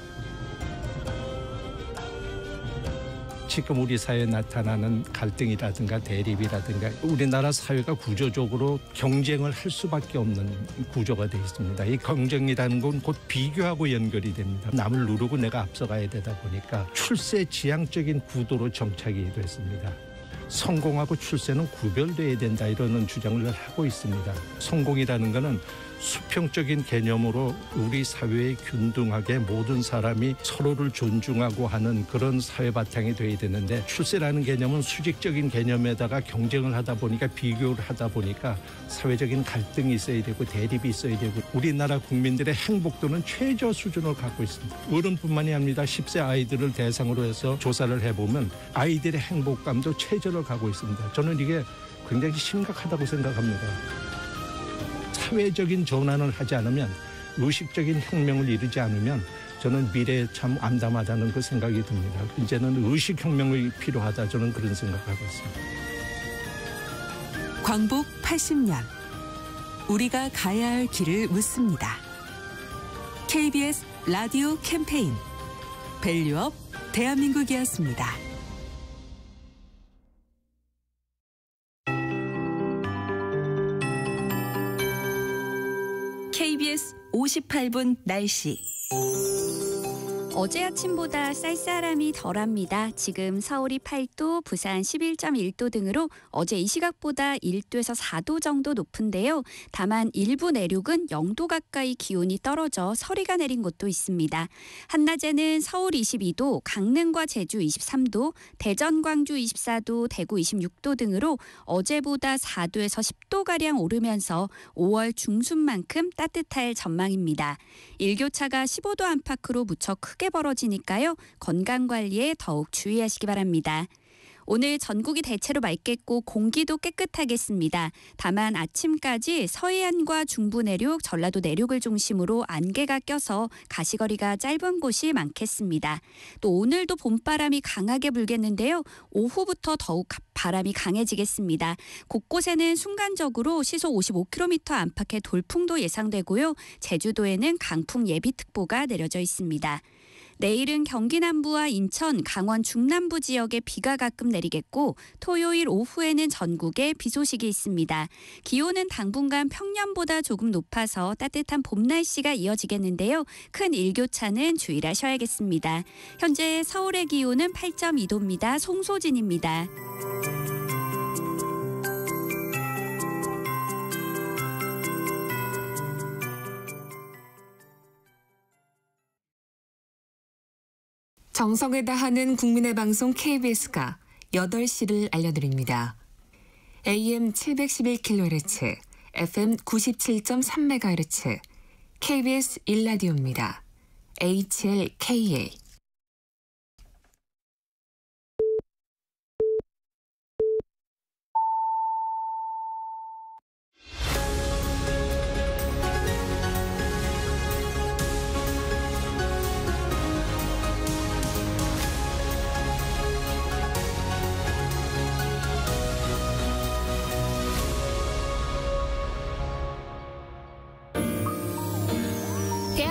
지금 우리 사회에 나타나는 갈등이라든가 대립이라든가 우리나라 사회가 구조적으로 경쟁을 할 수밖에 없는 구조가 되어 있습니다. 이 경쟁이라는 건 곧 비교하고 연결이 됩니다. 남을 누르고 내가 앞서가야 되다 보니까 출세 지향적인 구도로 정착이 됐습니다. 성공하고 출세는 구별돼야 된다 이러는 주장을 하고 있습니다. 성공이라는 것은 수평적인 개념으로 우리 사회에 균등하게 모든 사람이 서로를 존중하고 하는 그런 사회 바탕이 돼야 되는데 출세라는 개념은 수직적인 개념에다가 경쟁을 하다 보니까 비교를 하다 보니까 사회적인 갈등이 있어야 되고 대립이 있어야 되고 우리나라 국민들의 행복도는 최저 수준을 갖고 있습니다. 어른뿐만이 아니라 10세 아이들을 대상으로 해서 조사를 해보면 아이들의 행복감도 최저를 가고 있습니다. 저는 이게 굉장히 심각하다고 생각합니다. 사회적인 전환을 하지 않으면 의식적인 혁명을 이루지 않으면 저는 미래에 참 암담하다는 그 생각이 듭니다. 이제는 의식혁명이 필요하다 저는 그런 생각을 하고 있습니다. 광복 80년 우리가 가야 할 길을 묻습니다. KBS 라디오 캠페인 밸류업 대한민국이었습니다. KBS 58분 날씨. 어제 아침보다 쌀쌀함이 덜합니다. 지금 서울이 8도, 부산 11.1도 등으로 어제 이 시각보다 1도에서 4도 정도 높은데요. 다만 일부 내륙은 0도 가까이 기온이 떨어져 서리가 내린 곳도 있습니다. 한낮에는 서울 22도, 강릉과 제주 23도, 대전, 광주 24도, 대구 26도 등으로 어제보다 4도에서 10도가량 오르면서 5월 중순만큼 따뜻할 전망입니다. 일교차가 15도 안팎으로 무척 크게 벌어지니까요. 건강관리에 더욱 주의하시기 바랍니다. 오늘 전국이 대체로 맑겠고 공기도 깨끗하겠습니다. 다만 아침까지 서해안과 중부 내륙, 전라도 내륙을 중심으로 안개가 껴서 가시거리가 짧은 곳이 많겠습니다. 또 오늘도 봄바람이 강하게 불겠는데요. 오후부터 더욱 바람이 강해지겠습니다. 곳곳에는 순간적으로 시속 55km 안팎의 돌풍도 예상되고요. 제주도에는 강풍 예비특보가 내려져 있습니다. 내일은 경기 남부와 인천, 강원 중남부 지역에 비가 가끔 내리겠고 토요일 오후에는 전국에 비 소식이 있습니다. 기온은 당분간 평년보다 조금 높아서 따뜻한 봄 날씨가 이어지겠는데요. 큰 일교차는 주의를 하셔야겠습니다. 현재 서울의 기온은 8.2도입니다. 송소진입니다. 정성을 다하는 국민의 방송 KBS가 8시를 알려드립니다. AM 711kHz, FM 97.3MHz, KBS 1라디오입니다. HLKA.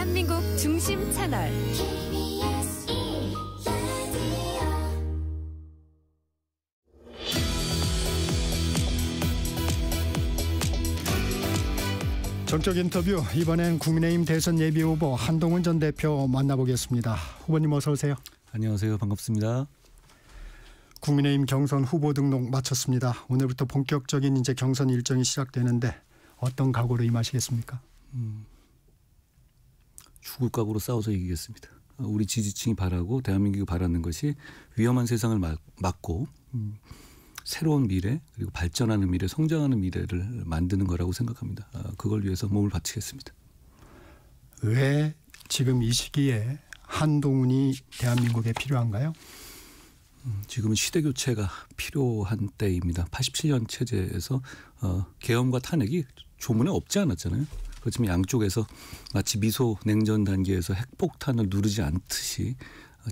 대한민국 중심 채널 정적 인터뷰, 이번엔 국민의힘 대선 예비 후보 한동훈 전 대표 만나보겠습니다. 후보님 어서 오세요. 안녕하세요. 반갑습니다. 국민의힘 경선 후보 등록 마쳤습니다. 오늘부터 본격적인 이제 경선 일정이 시작되는데 어떤 각오로 임하시겠습니까? 죽을 각오로 싸워서 이기겠습니다. 우리 지지층이 바라고 대한민국이 바라는 것이 위험한 세상을 막고 새로운 미래, 그리고 발전하는 미래, 성장하는 미래를 만드는 거라고 생각합니다. 그걸 위해서 몸을 바치겠습니다. 왜 지금 이 시기에 한동훈이 대한민국에 필요한가요? 지금은 시대 교체가 필요한 때입니다. 87년 체제에서 계엄과 탄핵이 조문에 없지 않았잖아요. 그렇지만 양쪽에서 마치 미소 냉전 단계에서 핵폭탄을 누르지 않듯이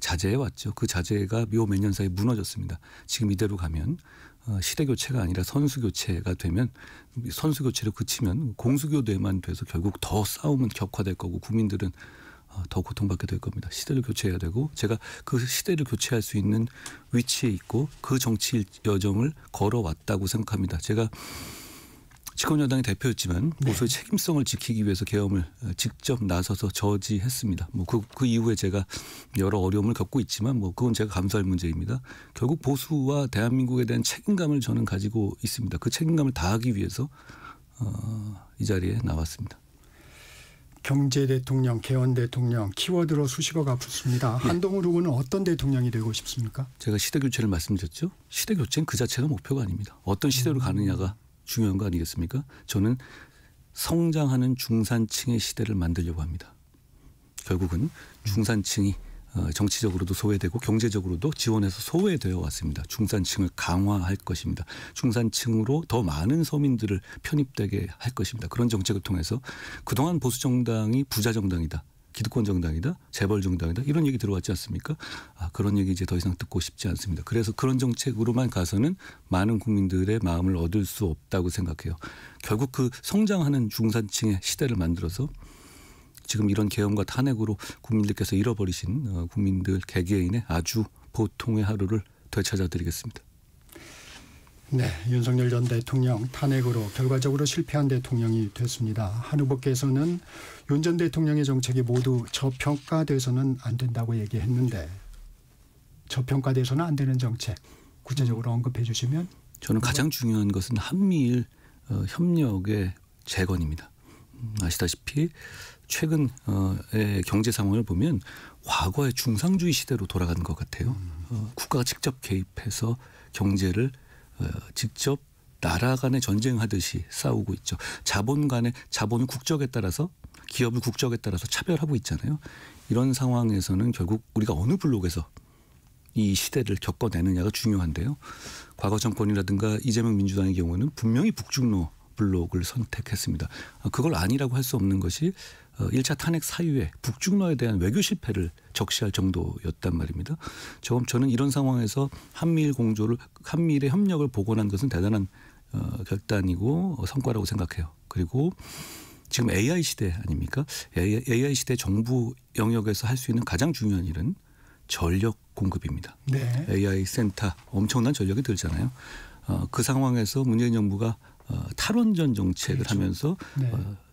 자제해 왔죠. 그 자제가 묘 몇 년 사이에 무너졌습니다. 지금 이대로 가면 시대 교체가 아니라 선수 교체가 되면, 선수 교체로 그치면 공수교대만 돼서 결국 더 싸움은 격화될 거고 국민들은 더 고통받게 될 겁니다. 시대를 교체해야 되고, 제가 그 시대를 교체할 수 있는 위치에 있고 그 정치 여정을 걸어왔다고 생각합니다. 제가 집권여당의 대표였지만 보수의 책임성을 지키기 위해서 계엄을 직접 나서서 저지했습니다. 그 이후에 제가 여러 어려움을 겪고 있지만 그건 제가 감수할 문제입니다. 결국 보수와 대한민국에 대한 책임감을 저는 가지고 있습니다. 그 책임감을 다하기 위해서 이 자리에 나왔습니다. 경제 대통령, 개헌 대통령 키워드로 수식어가 붙습니다. 한동훈 후보는 어떤 대통령이 되고 싶습니까? 제가 시대 교체를 말씀드렸죠. 시대 교체는 그 자체가 목표가 아닙니다. 어떤 시대로 가느냐가 중요한 거 아니겠습니까? 저는 성장하는 중산층의 시대를 만들려고 합니다. 결국은 중산층이 정치적으로도 소외되고 경제적으로도 지원해서 소외되어 왔습니다. 중산층을 강화할 것입니다. 중산층으로 더 많은 서민들을 편입되게 할 것입니다. 그런 정책을 통해서 그동안 보수 정당이 부자 정당이다, 기득권 정당이다, 재벌 정당이다, 이런 얘기 들어왔지 않습니까? 그런 얘기 이제 더 이상 듣고 싶지 않습니다. 그래서 그런 정책으로만 가서는 많은 국민들의 마음을 얻을 수 없다고 생각해요. 결국 그 성장하는 중산층의 시대를 만들어서 지금 이런 계엄과 탄핵으로 국민들께서 잃어버리신 국민들 개개인의 아주 보통의 하루를 되찾아드리겠습니다. 네, 윤석열 전 대통령 탄핵으로 결과적으로 실패한 대통령이 됐습니다. 한 후보께서는 윤 전 대통령의 정책이 모두 저평가돼서는 안 된다고 얘기했는데, 저평가돼서는 안 되는 정책 구체적으로 언급해 주시면. 저는 가장 중요한 것은 한미일 협력의 재건입니다. 아시다시피 최근의 경제 상황을 보면 과거의 중상주의 시대로 돌아가는 것 같아요. 국가가 직접 개입해서 경제를 직접 나라 간에 전쟁하듯이 싸우고 있죠. 자본을 국적에 따라서, 기업을 국적에 따라서 차별하고 있잖아요. 이런 상황에서는 결국 우리가 어느 블록에서 이 시대를 겪어내느냐가 중요한데요. 과거 정권이라든가 이재명 민주당의 경우는 분명히 북중로 블록을 선택했습니다. 그걸 아니라고 할 수 없는 것이 1차 탄핵 사유에 북중로에 대한 외교 실패를 적시할 정도였단 말입니다. 저는 이런 상황에서 한미일의 협력을 복원한 것은 대단한 결단이고 성과라고 생각해요. 그리고 지금 AI 시대 아닙니까? AI 시대 정부 영역에서 할 수 있는 가장 중요한 일은 전력 공급입니다. 네. AI 센터 엄청난 전력이 들잖아요. 그 상황에서 문재인 정부가 탈원전 정책을 그렇죠. 하면서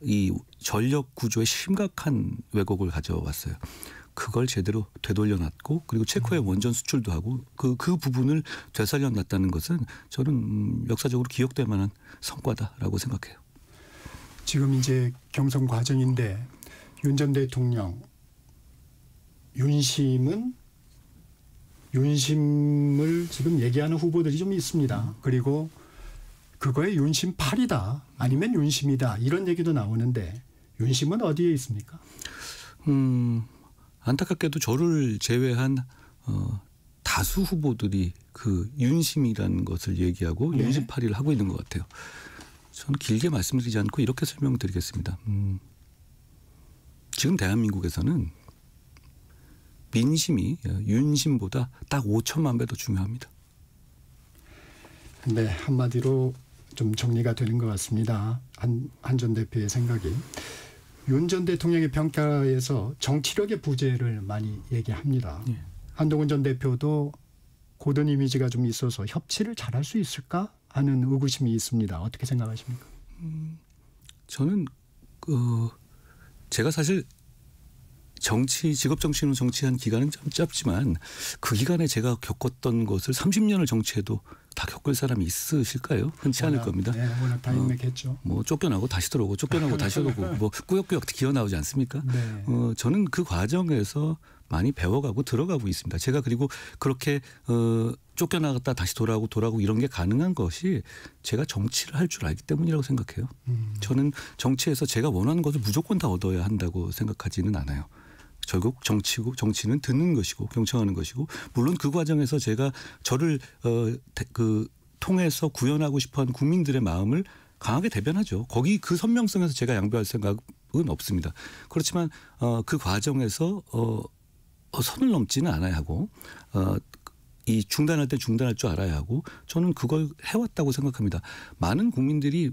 이 전력 구조에 심각한 왜곡을 가져왔어요. 그걸 제대로 되돌려놨고, 그리고 체코에 원전 수출도 하고 그 부분을 되살려놨다는 것은 저는 역사적으로 기억될 만한 성과다라고 생각해요. 지금 이제 경선 과정인데 윤 전 대통령 윤심을 지금 얘기하는 후보들이 좀 있습니다. 그리고 그거에 윤심 8이다 아니면 윤심이다 이런 얘기도 나오는데 윤심은 어디에 있습니까? 안타깝게도 저를 제외한 다수 후보들이 그 윤심이라는 것을 얘기하고 네. 윤심 8위를 하고 있는 것 같아요. 저는 길게 말씀드리지 않고 이렇게 설명드리겠습니다. 지금 대한민국에서는 민심이 윤심보다 딱 5천만 배 더 중요합니다. 네, 한마디로 좀 정리가 되는 것 같습니다. 한 전 대표의 생각이. 윤 전 대통령의 평가에서 정치력의 부재를 많이 얘기합니다. 예. 한동훈 전 대표도 고든 이미지가 좀 있어서 협치를 잘할 수 있을까 하는 의구심이 있습니다. 어떻게 생각하십니까? 저는 제가 사실 직업 정치인으로 정치한 기간은 좀 짧지만 그 기간에 제가 겪었던 것을 30년을 정치해도 다 겪을 사람이 있으실까요? 흔치 않을 겁니다. 네, 워낙 다인맥했죠. 뭐 쫓겨나고 다시 들어오고 쫓겨나고 다시 들어오고 뭐 꾸역꾸역 기어 나오지 않습니까? 네. 저는 그 과정에서 많이 배워가고 들어가고 있습니다. 제가 그리고 그렇게 쫓겨나갔다 다시 돌아오고 이런 게 가능한 것이 제가 정치를 할 줄 알기 때문이라고 생각해요. 저는 정치에서 제가 원하는 것을 무조건 다 얻어야 한다고 생각하지는 않아요. 결국 정치는 듣는 것이고 경청하는 것이고 물론 그 과정에서 제가 저를 통해서 구현하고 싶어하는 국민들의 마음을 강하게 대변하죠. 거기 그 선명성에서 제가 양보할 생각은 없습니다. 그렇지만 그 과정에서 선을 넘지는 않아야 하고 이 중단할 때 중단할 줄 알아야 하고 저는 그걸 해왔다고 생각합니다. 많은 국민들이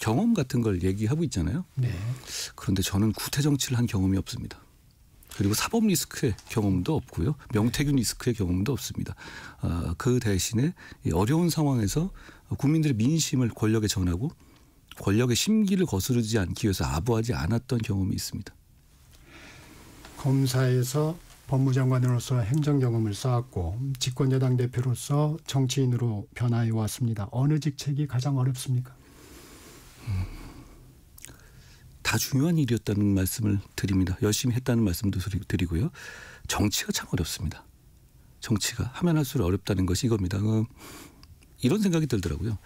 경험 같은 걸 얘기하고 있잖아요. 네. 그런데 저는 구태 정치를 한 경험이 없습니다. 그리고 사법 리스크의 경험도 없고요. 명태균 리스크의 경험도 없습니다. 그 대신에 어려운 상황에서 국민들의 민심을 권력에 전하고 권력의 심기를 거스르지 않기 위해서 아부하지 않았던 경험이 있습니다. 검사에서 법무장관으로서 행정 경험을 쌓았고 집권여당 대표로서 정치인으로 변화해 왔습니다. 어느 직책이 가장 어렵습니까? 다 중요한 일이었다는 말씀을 드립니다. 열심히 했다는 말씀도 드리고요. 정치가 참 어렵습니다. 정치가 하면 할수록 어렵다는 것이 이겁니다. 이런 생각이 들더라고요.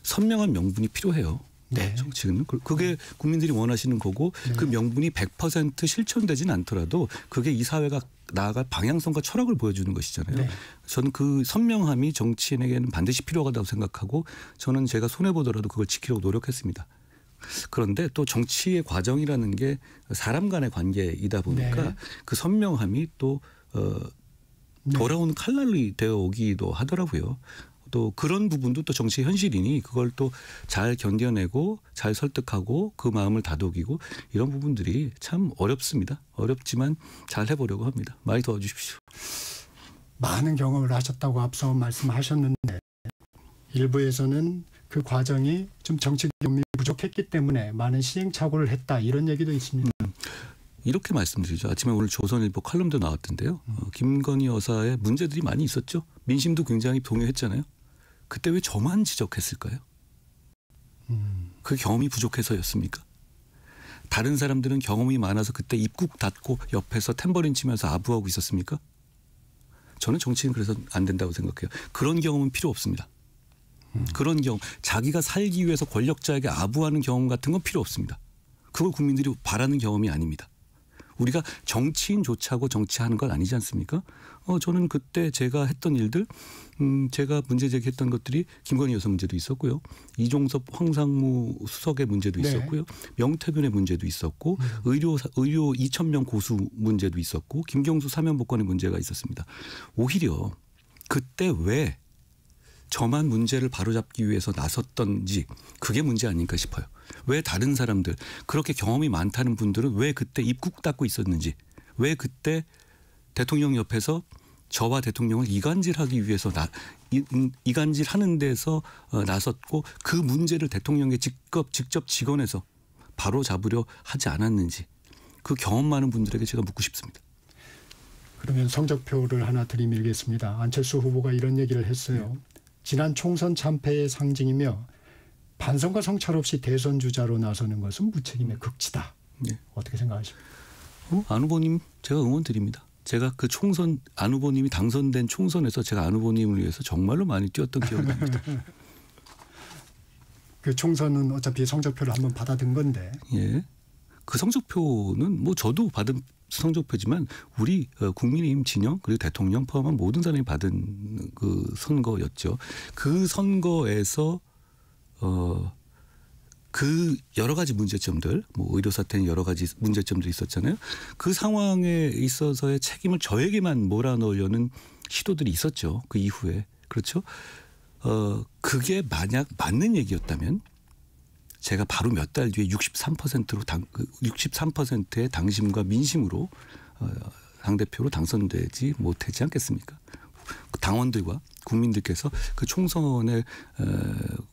선명한 명분이 필요해요. 네. 정치는 그게 국민들이 원하시는 거고 네. 그 명분이 100% 실천되지는 않더라도 그게 이 사회가 나아갈 방향성과 철학을 보여주는 것이잖아요. 네. 저는 그 선명함이 정치인에게는 반드시 필요하다고 생각하고 저는 제가 손해보더라도 그걸 지키려고 노력했습니다. 그런데 또 정치의 과정이라는 게 사람 간의 관계이다 보니까 네. 그 선명함이 또 돌아오는 칼날이 되어 오기도 하더라고요. 또 그런 부분도 또 정치 현실이니 그걸 또 잘 견뎌내고 잘 설득하고 그 마음을 다독이고 이런 부분들이 참 어렵습니다. 어렵지만 잘 해보려고 합니다. 많이 도와주십시오. 많은 경험을 하셨다고 앞서 말씀하셨는데 일부에서는 그 과정이 좀 정치 경험이 부족했기 때문에 많은 시행착오를 했다 이런 얘기도 있습니다. 이렇게 말씀드리죠. 아침에 오늘 조선일보 칼럼도 나왔던데요. 김건희 여사의 문제들이 많이 있었죠. 민심도 굉장히 동요했잖아요. 그때 왜 저만 지적했을까요? 그 경험이 부족해서였습니까? 다른 사람들은 경험이 많아서 그때 입국 닫고 옆에서 탬버린 치면서 아부하고 있었습니까? 저는 정치인 그래서 안 된다고 생각해요. 그런 경험은 필요 없습니다. 그런 경험, 자기가 살기 위해서 권력자에게 아부하는 경험 같은 건 필요 없습니다. 그걸 국민들이 바라는 경험이 아닙니다. 우리가 정치인조차고 정치하는 건 아니지 않습니까? 저는 그때 제가 했던 일들, 제가 문제 제기했던 것들이 김건희 여사 문제도 있었고요. 이종섭 황상무 수석의 문제도 있었고요. 명태균의 문제도 있었고 의료 2,000명 고수 문제도 있었고 김경수 사면복권의 문제가 있었습니다. 오히려 그때 왜 저만 문제를 바로잡기 위해서 나섰던지 그게 문제 아닐까 싶어요. 왜 다른 사람들 그렇게 경험이 많다는 분들은 왜 그때 입국 닫고 있었는지 왜 그때 대통령 옆에서 저와 대통령을 이간질하기 위해서 이간질하는 데서 나섰고 그 문제를 대통령에게 직접 직언해서 바로 잡으려 하지 않았는지 그 경험 많은 분들에게 제가 묻고 싶습니다. 그러면 성적표를 하나 들이밀겠습니다. 안철수 후보가 이런 얘기를 했어요. 지난 총선 참패의 상징이며 반성과 성찰 없이 대선 주자로 나서는 것은 무책임의 극치다. 네. 어떻게 생각하십니까? 안 후보님 제가 응원 드립니다. 제가 그 총선 안 후보님이 당선된 총선에서 제가 안 후보님을 위해서 정말로 많이 뛰었던 기억이 납니다. 그 총선은 어차피 성적표를 한번 받아든 건데. 예. 그 성적표는 뭐 저도 받은 성적표지만 우리 국민의힘 진영 그리고 대통령 포함한 모든 사람이 받은 그 선거였죠. 그 선거에서 그 여러 가지 문제점들, 뭐 의료 사태는 여러 가지 문제점들이 있었잖아요. 그 상황에 있어서의 책임을 저에게만 몰아넣으려는 시도들이 있었죠. 그 이후에. 그렇죠. 그게 만약 맞는 얘기였다면 제가 바로 몇 달 뒤에 63%의 당심과 민심으로 당대표로 당선되지 못하지 않겠습니까? 당원들과 국민들께서 그 총선의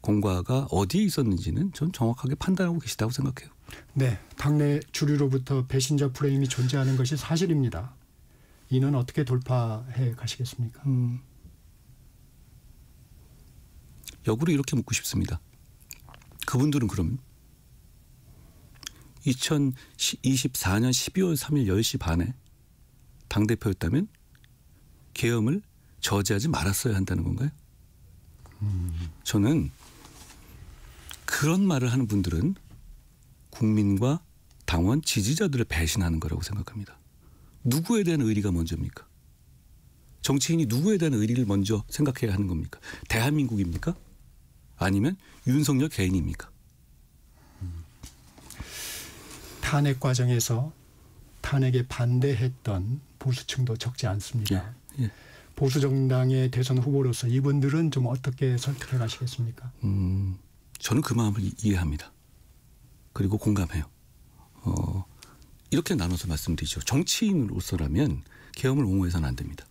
공과가 어디에 있었는지는 전 정확하게 판단하고 계시다고 생각해요. 네, 당내 주류로부터 배신자 프레임이 존재하는 것이 사실입니다. 이는 어떻게 돌파해 가시겠습니까? 역으로 이렇게 묻고 싶습니다. 그분들은 그럼 2024년 12월 3일 10시 반에 당대표였다면 계엄을 저지하지 말았어야 한다는 건가요? 저는 그런 말을 하는 분들은 국민과 당원 지지자들을 배신하는 거라고 생각합니다. 누구에 대한 의리가 먼저입니까? 정치인이 누구에 대한 의리를 먼저 생각해야 하는 겁니까? 대한민국입니까? 아니면 윤석열 개인입니까? 탄핵 과정에서 탄핵에 반대했던 보수층도 적지 않습니다. 예. 보수 정당의 대선 후보로서 이분들은 좀 어떻게 설득해 가시겠습니까? 저는 그 마음을 이해합니다. 그리고 공감해요. 이렇게 나눠서 말씀드리죠. 정치인으로서라면 계엄을 옹호해서는 안 됩니다.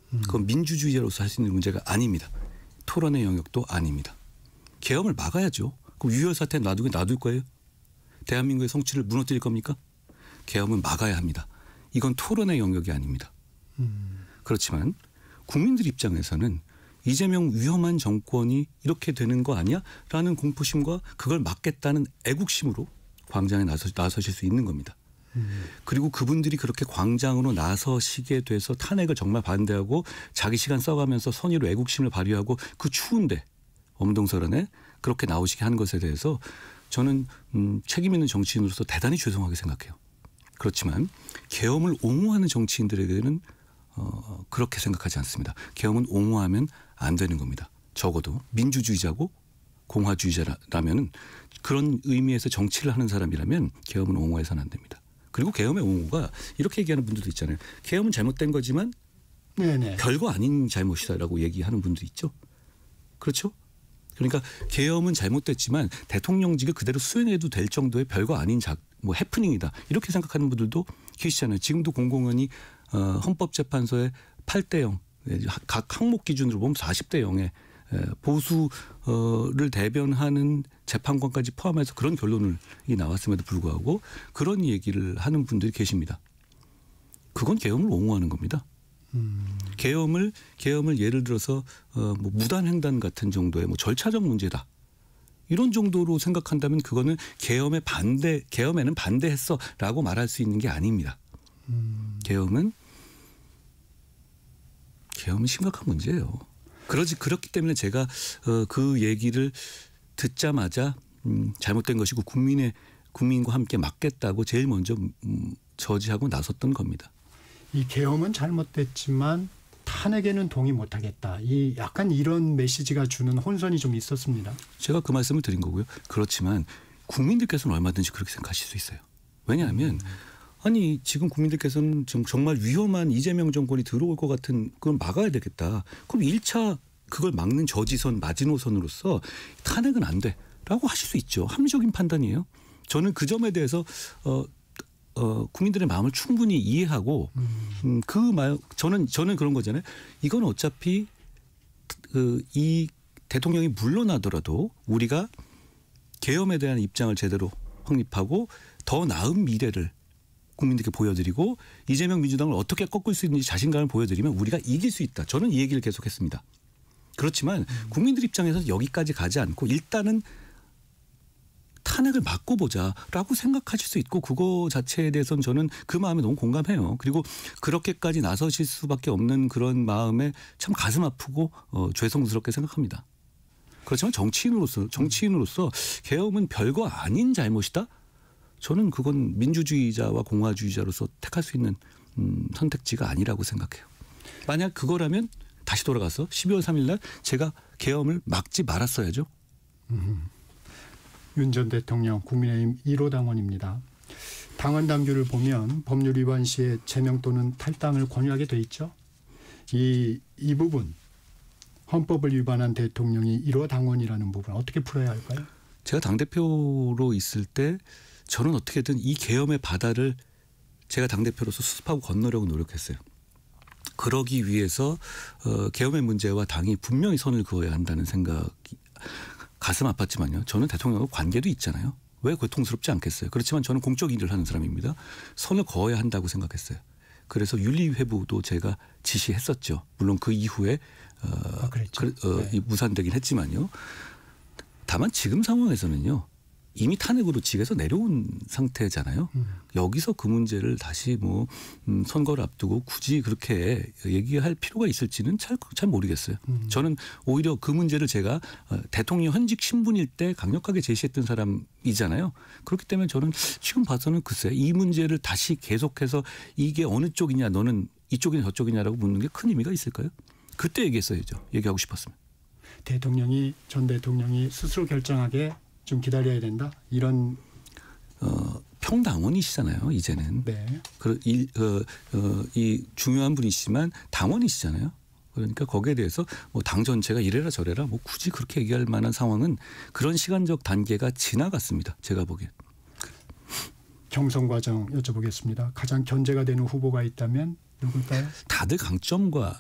그건 민주주의자로서 할 수 있는 문제가 아닙니다. 토론의 영역도 아닙니다. 계엄을 막아야죠. 그럼 유혈 사태 놔둘 거예요? 대한민국의 성취를 무너뜨릴 겁니까? 계엄은 막아야 합니다. 이건 토론의 영역이 아닙니다. 그렇지만 국민들 입장에서는 이재명 위험한 정권이 이렇게 되는 거 아니야? 라는 공포심과 그걸 막겠다는 애국심으로 광장에 나서실 수 있는 겁니다. 그리고 그분들이 그렇게 광장으로 나서시게 돼서 탄핵을 정말 반대하고 자기 시간 써가면서 선의로 애국심을 발휘하고 그 추운데 엄동설안에 그렇게 나오시게 한 것에 대해서 저는 책임 있는 정치인으로서 대단히 죄송하게 생각해요. 그렇지만 계엄을 옹호하는 정치인들에게는 그렇게 생각하지 않습니다. 계엄은 옹호하면 안 되는 겁니다. 적어도 민주주의자고 공화주의자라면은 그런 의미에서 정치를 하는 사람이라면 계엄은 옹호해서는 안 됩니다. 그리고 계엄의 옹호가 이렇게 얘기하는 분들도 있잖아요. 계엄은 잘못된 거지만 네네. 별거 아닌 잘못이다라고 얘기하는 분도 있죠. 그렇죠? 그러니까 계엄은 잘못됐지만 대통령직을 그대로 수행해도 될 정도의 별거 아닌 해프닝이다. 이렇게 생각하는 분들도 계시잖아요. 지금도 공공연히 헌법재판소의 8대 0, 각 항목 기준으로 보면 40대 0에 보수를 대변하는 재판관까지 포함해서 그런 결론이 나왔음에도 불구하고 그런 얘기를 하는 분들이 계십니다. 그건 계엄을 옹호하는 겁니다. 계엄을 예를 들어서 무단횡단 같은 정도의 절차적 문제다. 이런 정도로 생각한다면 그거는 계엄에는 반대했어라고 말할 수 있는 게 아닙니다. 계엄은 심각한 문제예요. 그렇기 때문에 제가 그 얘기를 듣자마자 잘못된 것이고 국민과 함께 막겠다고 제일 먼저 저지하고 나섰던 겁니다. 이 계엄은 잘못됐지만 탄핵에는 동의 못하겠다. 약간 이런 메시지가 주는 혼선이 좀 있었습니다. 제가 그 말씀을 드린 거고요. 그렇지만 국민들께서는 얼마든지 그렇게 생각하실 수 있어요. 왜냐하면 아니 지금 국민들께서는 지금 정말 위험한 이재명 정권이 들어올 것 같은 그걸 막아야 되겠다. 그럼 1차 그걸 막는 저지선 마지노선으로서 탄핵은 안 돼라고 하실 수 있죠. 합리적인 판단이에요. 저는 그 점에 대해서 국민들의 마음을 충분히 이해하고 저는 그런 거잖아요. 이건 어차피 이 대통령이 물러나더라도 우리가 계엄에 대한 입장을 제대로 확립하고 더 나은 미래를 국민들께 보여드리고 이재명 민주당을 어떻게 꺾을 수 있는지 자신감을 보여드리면 우리가 이길 수 있다. 저는 이 얘기를 계속했습니다. 그렇지만 국민들 입장에서는 여기까지 가지 않고 일단은 탄핵을 막고 보자라고 생각하실 수 있고 그거 자체에 대해서는 저는 그 마음에 너무 공감해요. 그리고 그렇게까지 나서실 수밖에 없는 그런 마음에 참 가슴 아프고 죄송스럽게 생각합니다. 그렇지만 정치인으로서 계엄은 별거 아닌 잘못이다? 저는 그건 민주주의자와 공화주의자로서 택할 수 있는 선택지가 아니라고 생각해요. 만약 그거라면 다시 돌아가서 12월 3일 날 제가 계엄을 막지 말았어야죠. 윤 전 대통령 국민의힘 1호 당원입니다. 당원 당규를 보면 법률 위반 시에 제명 또는 탈당을 권유하게 돼 있죠. 이 부분 헌법을 위반한 대통령이 1호 당원이라는 부분 어떻게 풀어야 할까요? 제가 당대표로 있을 때 저는 어떻게든 이 계엄의 바다를 제가 당대표로서 수습하고 건너려고 노력했어요. 그러기 위해서 계엄의 문제와 당이 분명히 선을 그어야 한다는 생각이 가슴 아팠지만요. 저는 대통령과 관계도 있잖아요. 왜 고통스럽지 않겠어요. 그렇지만 저는 공적 일을 하는 사람입니다. 선을 그어야 한다고 생각했어요. 그래서 윤리회부도 제가 지시했었죠. 물론 그 이후에 네. 무산되긴 했지만요. 다만 지금 상황에서는요. 이미 탄핵으로 직에서 내려온 상태잖아요. 여기서 그 문제를 다시 선거를 앞두고 굳이 그렇게 얘기할 필요가 있을지는 잘 모르겠어요. 저는 오히려 그 문제를 제가 대통령 현직 신분일 때 강력하게 제시했던 사람이잖아요. 그렇기 때문에 저는 지금 봐서는 글쎄 이 문제를 다시 계속해서 이게 어느 쪽이냐 너는 이쪽이냐 저쪽이냐라고 묻는 게 큰 의미가 있을까요? 그때 얘기했어야죠. 얘기하고 싶었으면. 전 대통령이 스스로 결정하게 좀 기다려야 된다. 이런 평당원이시잖아요. 이제는. 네. 이 중요한 분이시지만 당원이시잖아요. 그러니까 거기에 대해서 당 전체가 이래라 저래라 굳이 그렇게 얘기할 만한 상황은 그런 시간적 단계가 지나갔습니다. 제가 보기엔. 경선 과정 여쭤보겠습니다. 가장 견제가 되는 후보가 있다면 누굴까요? 다들 강점과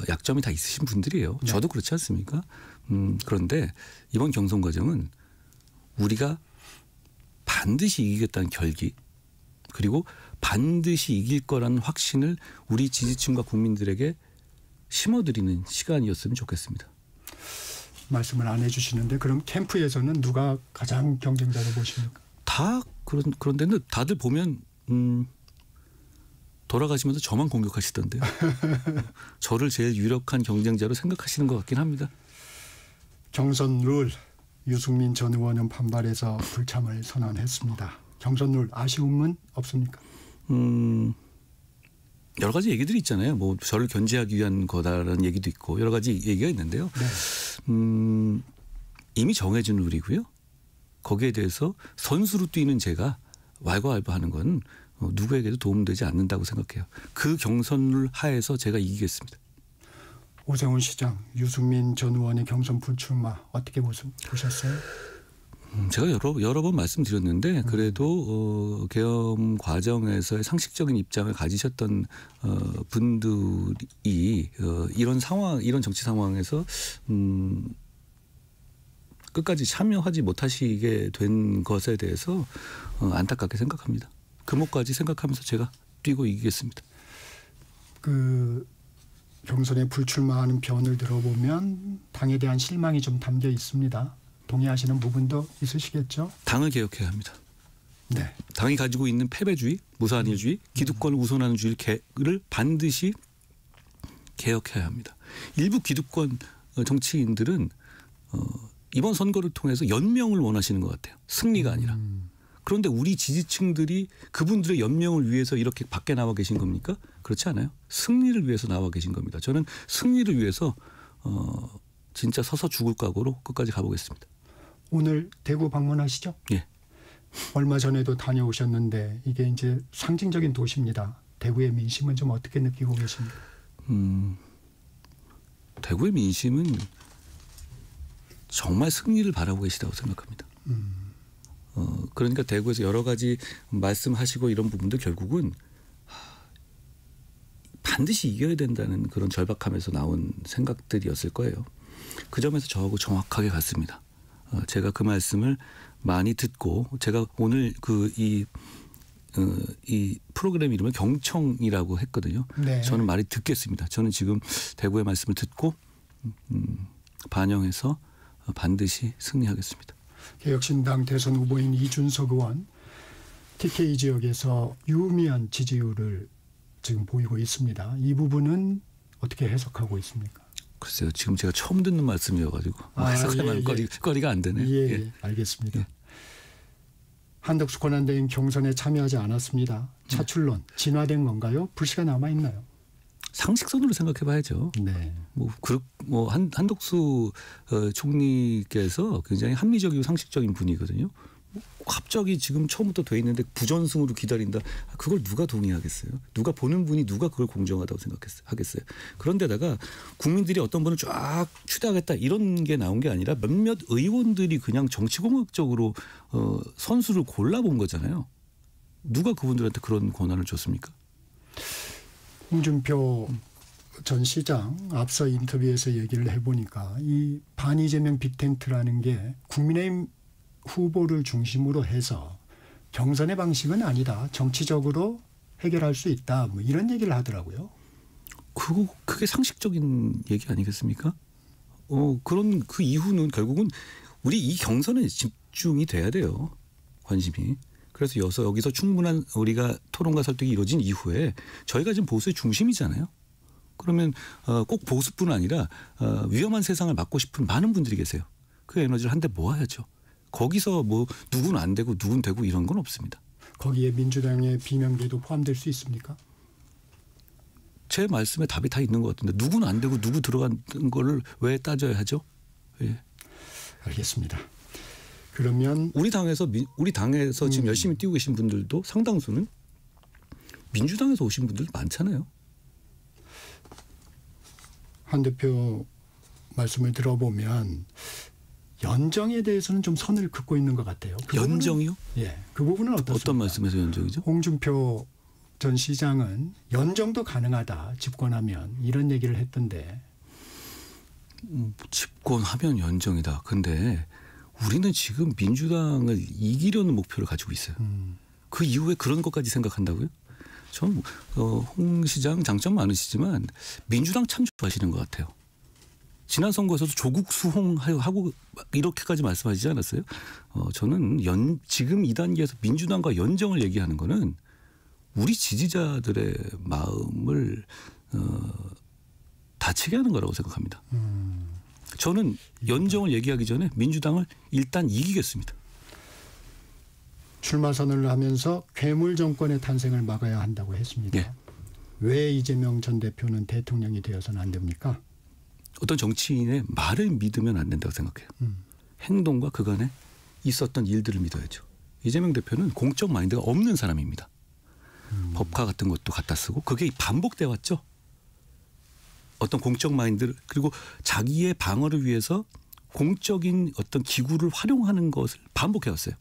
약점이 다 있으신 분들이에요. 네. 저도 그렇지 않습니까? 그런데 이번 경선 과정은 우리가 반드시 이기겠다는 결기 그리고 반드시 이길 거라는 확신을 우리 지지층과 국민들에게 심어드리는 시간이었으면 좋겠습니다. 말씀을 안 해주시는데 그럼 캠프에서는 누가 가장 경쟁자로 보십니까? 다 그런데 다들 보면 돌아가시면서 저만 공격하시던데요. 저를 제일 유력한 경쟁자로 생각하시는 것 같긴 합니다. 경선 룰 유승민 전 의원은 반발해서 불참을 선언했습니다. 경선 룰 아쉬움은 없습니까? 여러 가지 얘기들이 있잖아요. 저를 견제하기 위한 거다라는 얘기도 있고 여러 가지 얘기가 있는데요. 네. 이미 정해진 룰이고요. 거기에 대해서 선수로 뛰는 제가 왈가왈부하는 건 누구에게도 도움되지 않는다고 생각해요. 그 경선 룰 하에서 제가 이기겠습니다. 오세훈 시장, 유승민 전 의원의 경선 불출마 어떻게 보셨어요? 제가 여러 번 말씀드렸는데 그래도 계엄 과정에서의 상식적인 입장을 가지셨던 분들이 이런 정치 상황에서 끝까지 참여하지 못하시게 된 것에 대해서 안타깝게 생각합니다. 금호까지 생각하면서 제가 뛰고 이기겠습니다. 경선에 불출마하는 변을 들어보면 당에 대한 실망이 좀 담겨 있습니다. 동의하시는 부분도 있으시겠죠? 당을 개혁해야 합니다. 네. 당이 가지고 있는 패배주의, 무산일주의, 기득권을 우선하는 주의를 반드시 개혁해야 합니다. 일부 기득권 정치인들은 이번 선거를 통해서 연명을 원하시는 것 같아요. 승리가 아니라. 그런데 우리 지지층들이 그분들의 연명을 위해서 이렇게 밖에 나와 계신 겁니까? 그렇지 않아요. 승리를 위해서 나와 계신 겁니다. 저는 승리를 위해서 진짜 서서 죽을 각오로 끝까지 가보겠습니다. 오늘 대구 방문하시죠? 예. 얼마 전에도 다녀오셨는데 이게 이제 상징적인 도시입니다. 대구의 민심은 좀 어떻게 느끼고 계십니까? 대구의 민심은 정말 승리를 바라고 계시다고 생각합니다. 그러니까 대구에서 여러 가지 말씀하시고 이런 부분도 결국은 반드시 이겨야 된다는 그런 절박함에서 나온 생각들이었을 거예요. 그 점에서 저하고 정확하게 같습니다. 제가 그 말씀을 많이 듣고 제가 오늘 이 프로그램 이름을 경청이라고 했거든요. 네. 저는 말이 듣겠습니다. 저는 지금 대구의 말씀을 듣고 반영해서 반드시 승리하겠습니다. 개혁신당 대선 후보인 이준석 의원 TK 지역에서 유의미한 지지율을 지금 보이고 있습니다. 이 부분은 어떻게 해석하고 있습니까? 글쎄요. 지금 제가 처음 듣는 말씀이어가지고 해석할 만한 거리가 안 되네. 예, 알겠습니다. 예. 한덕수 권한대행 경선에 참여하지 않았습니다. 차출론 진화된 건가요? 불씨가 남아있나요? 상식선으로 생각해봐야죠. 네. 한덕수 총리께서 굉장히 합리적이고 상식적인 분이거든요. 갑자기 지금 처음부터 돼 있는데 부전승으로 기다린다. 그걸 누가 동의하겠어요? 누가 보는 분이 누가 그걸 공정하다고 하겠어요? 그런데다가 국민들이 어떤 분을 쫙 추대하겠다 이런 게 나온 게 아니라 몇몇 의원들이 그냥 정치공학적으로 선수를 골라본 거잖아요. 누가 그분들한테 그런 권한을 줬습니까? 홍준표 전 시장 앞서 인터뷰에서 얘기를 해보니까 이 반이재명 빅텐트라는 게 국민의힘 후보를 중심으로 해서 경선의 방식은 아니다. 정치적으로 해결할 수 있다. 뭐 이런 얘기를 하더라고요. 그게 상식적인 얘기 아니겠습니까? 그런 그 이후는 결국은 우리 이 경선에 집중이 돼야 돼요. 관심이. 그래서 여기서 충분한 우리가 토론과 설득이 이루어진 이후에 저희가 지금 보수의 중심이잖아요. 그러면 꼭 보수뿐 아니라 위험한 세상을 막고 싶은 많은 분들이 계세요. 그 에너지를 한데 모아야죠. 거기서 뭐 누구는 안 되고 누구는 되고 이런 건 없습니다. 거기에 민주당의 비명계도 포함될 수 있습니까? 제 말씀에 답이 다 있는 것 같은데 누구는 안 되고 누구 들어간 거를 왜 따져야 하죠? 예. 알겠습니다. 그러면 우리 당에서 지금 열심히 뛰고 계신 분들도 상당수는 민주당에서 오신 분들 많잖아요. 한 대표 말씀을 들어보면 연정에 대해서는 좀 선을 긋고 있는 것 같아요. 연정이요? 예, 그 부분은 어떻습니까? 어떤 말씀에서 연정이죠? 홍준표 전 시장은 연정도 가능하다 집권하면 이런 얘기를 했던데. 집권하면 연정이다. 근데 우리는 지금 민주당을 이기려는 목표를 가지고 있어요. 그 이후에 그런 것까지 생각한다고요? 전 홍 시장 장점 많으시지만 민주당 참 좋아하시는 것 같아요. 지난 선거에서도 조국 수홍하고 이렇게까지 말씀하시지 않았어요? 저는 지금 이 단계에서 민주당과 연정을 얘기하는 거는 우리 지지자들의 마음을 다치게 하는 거라고 생각합니다. 저는 연정을 얘기하기 전에 민주당을 일단 이기겠습니다. 출마 선언을 하면서 괴물 정권의 탄생을 막아야 한다고 했습니다. 예. 왜 이재명 전 대표는 대통령이 되어서는 안 됩니까? 어떤 정치인의 말을 믿으면 안 된다고 생각해요. 행동과 그간에 있었던 일들을 믿어야죠. 이재명 대표는 공적 마인드가 없는 사람입니다. 법카 같은 것도 갖다 쓰고 그게 반복돼 왔죠. 어떤 공적 마인드를 그리고 자기의 방어를 위해서 공적인 어떤 기구를 활용하는 것을 반복해 왔어요.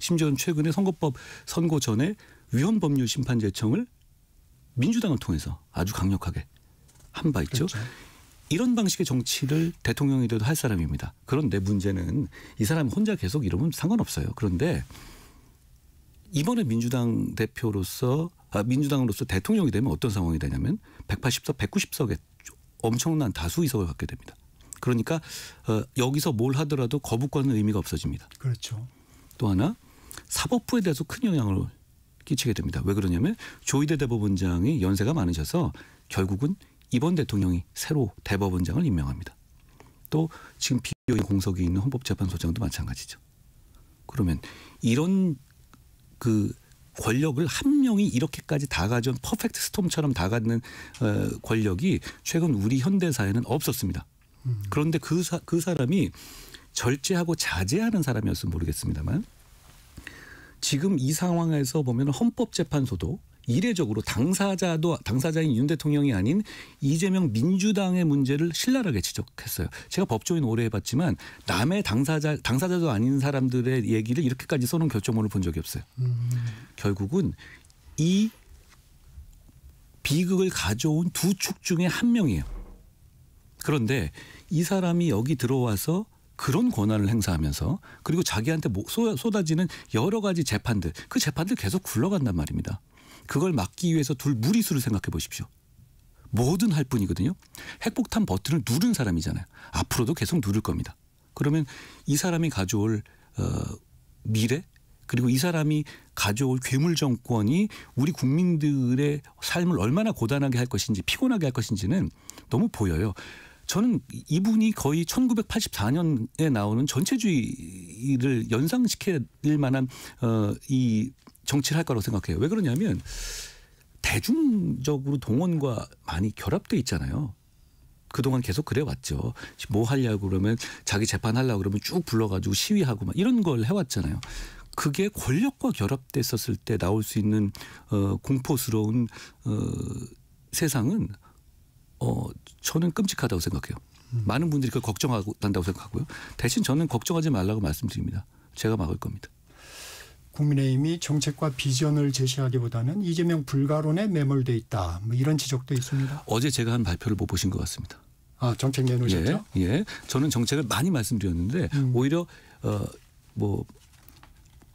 심지어는 최근에 선거법 선고 전에 위헌법률심판제청을 민주당을 통해서 아주 강력하게 한 바 있죠. 그렇죠. 이런 방식의 정치를 대통령이 돼도 할 사람입니다. 그런데 문제는 이 사람이 혼자 계속 이러면 상관없어요. 그런데 이번에 민주당으로서 대통령이 되면 어떤 상황이 되냐면 180석, 190석의 엄청난 다수 의석을 갖게 됩니다. 그러니까 여기서 뭘 하더라도 거부권은 의미가 없어집니다. 그렇죠. 또 하나 사법부에 대해서 큰 영향을 끼치게 됩니다. 왜 그러냐면 조희대 대법원장이 연세가 많으셔서 결국은 이번 대통령이 새로 대법원장을 임명합니다. 또 지금 비어있는 공석이 있는 헌법재판소장도 마찬가지죠. 그러면 이런 그 권력을 한 명이 이렇게까지 다 가져온 퍼펙트 스톰처럼 다 갖는 권력이 최근 우리 현대사회는 없었습니다. 그런데 그 사람이 절제하고 자제하는 사람이었으면 모르겠습니다만 지금 이 상황에서 보면 헌법재판소도 이례적으로 당사자인 윤 대통령이 아닌 이재명 민주당의 문제를 신랄하게 지적했어요. 제가 법조인 오래 해봤지만 남의 당사자도 아닌 사람들의 얘기를 이렇게까지 써놓은 결정문을 본 적이 없어요. 결국은 이 비극을 가져온 두 축 중에 한 명이에요. 그런데 이 사람이 여기 들어와서 그런 권한을 행사하면서 그리고 자기한테 쏟아지는 여러 가지 재판들 그 재판들 계속 굴러간단 말입니다. 그걸 막기 위해서 둘 무리수를 생각해 보십시오. 뭐든 할 뿐이거든요. 핵폭탄 버튼을 누른 사람이잖아요. 앞으로도 계속 누를 겁니다. 그러면 이 사람이 가져올 미래 그리고 이 사람이 가져올 괴물 정권이 우리 국민들의 삶을 얼마나 고단하게 할 것인지 피곤하게 할 것인지는 너무 보여요. 저는 이분이 거의 1984년에 나오는 전체주의를 연상시킬 만한 이 정치를 할 거라고 생각해요. 왜 그러냐면 대중적으로 동원과 많이 결합돼 있잖아요. 그동안 계속 그래왔죠. 뭐 하려고 그러면 자기 재판하려고 그러면 쭉 불러가지고 시위하고 막 이런 걸 해왔잖아요. 그게 권력과 결합됐었을 때 나올 수 있는 공포스러운 세상은 저는 끔찍하다고 생각해요. 많은 분들이 그걸 걱정하고 한다고 생각하고요. 대신 저는 걱정하지 말라고 말씀드립니다. 제가 막을 겁니다. 국민의힘이 정책과 비전을 제시하기보다는 이재명 불가론에 매몰돼 있다. 뭐 이런 지적도 있습니다. 어제 제가 한 발표를 못 보신 것 같습니다. 아, 정책 내놓으셨죠? 예. 저는 정책을 많이 말씀드렸는데 오히려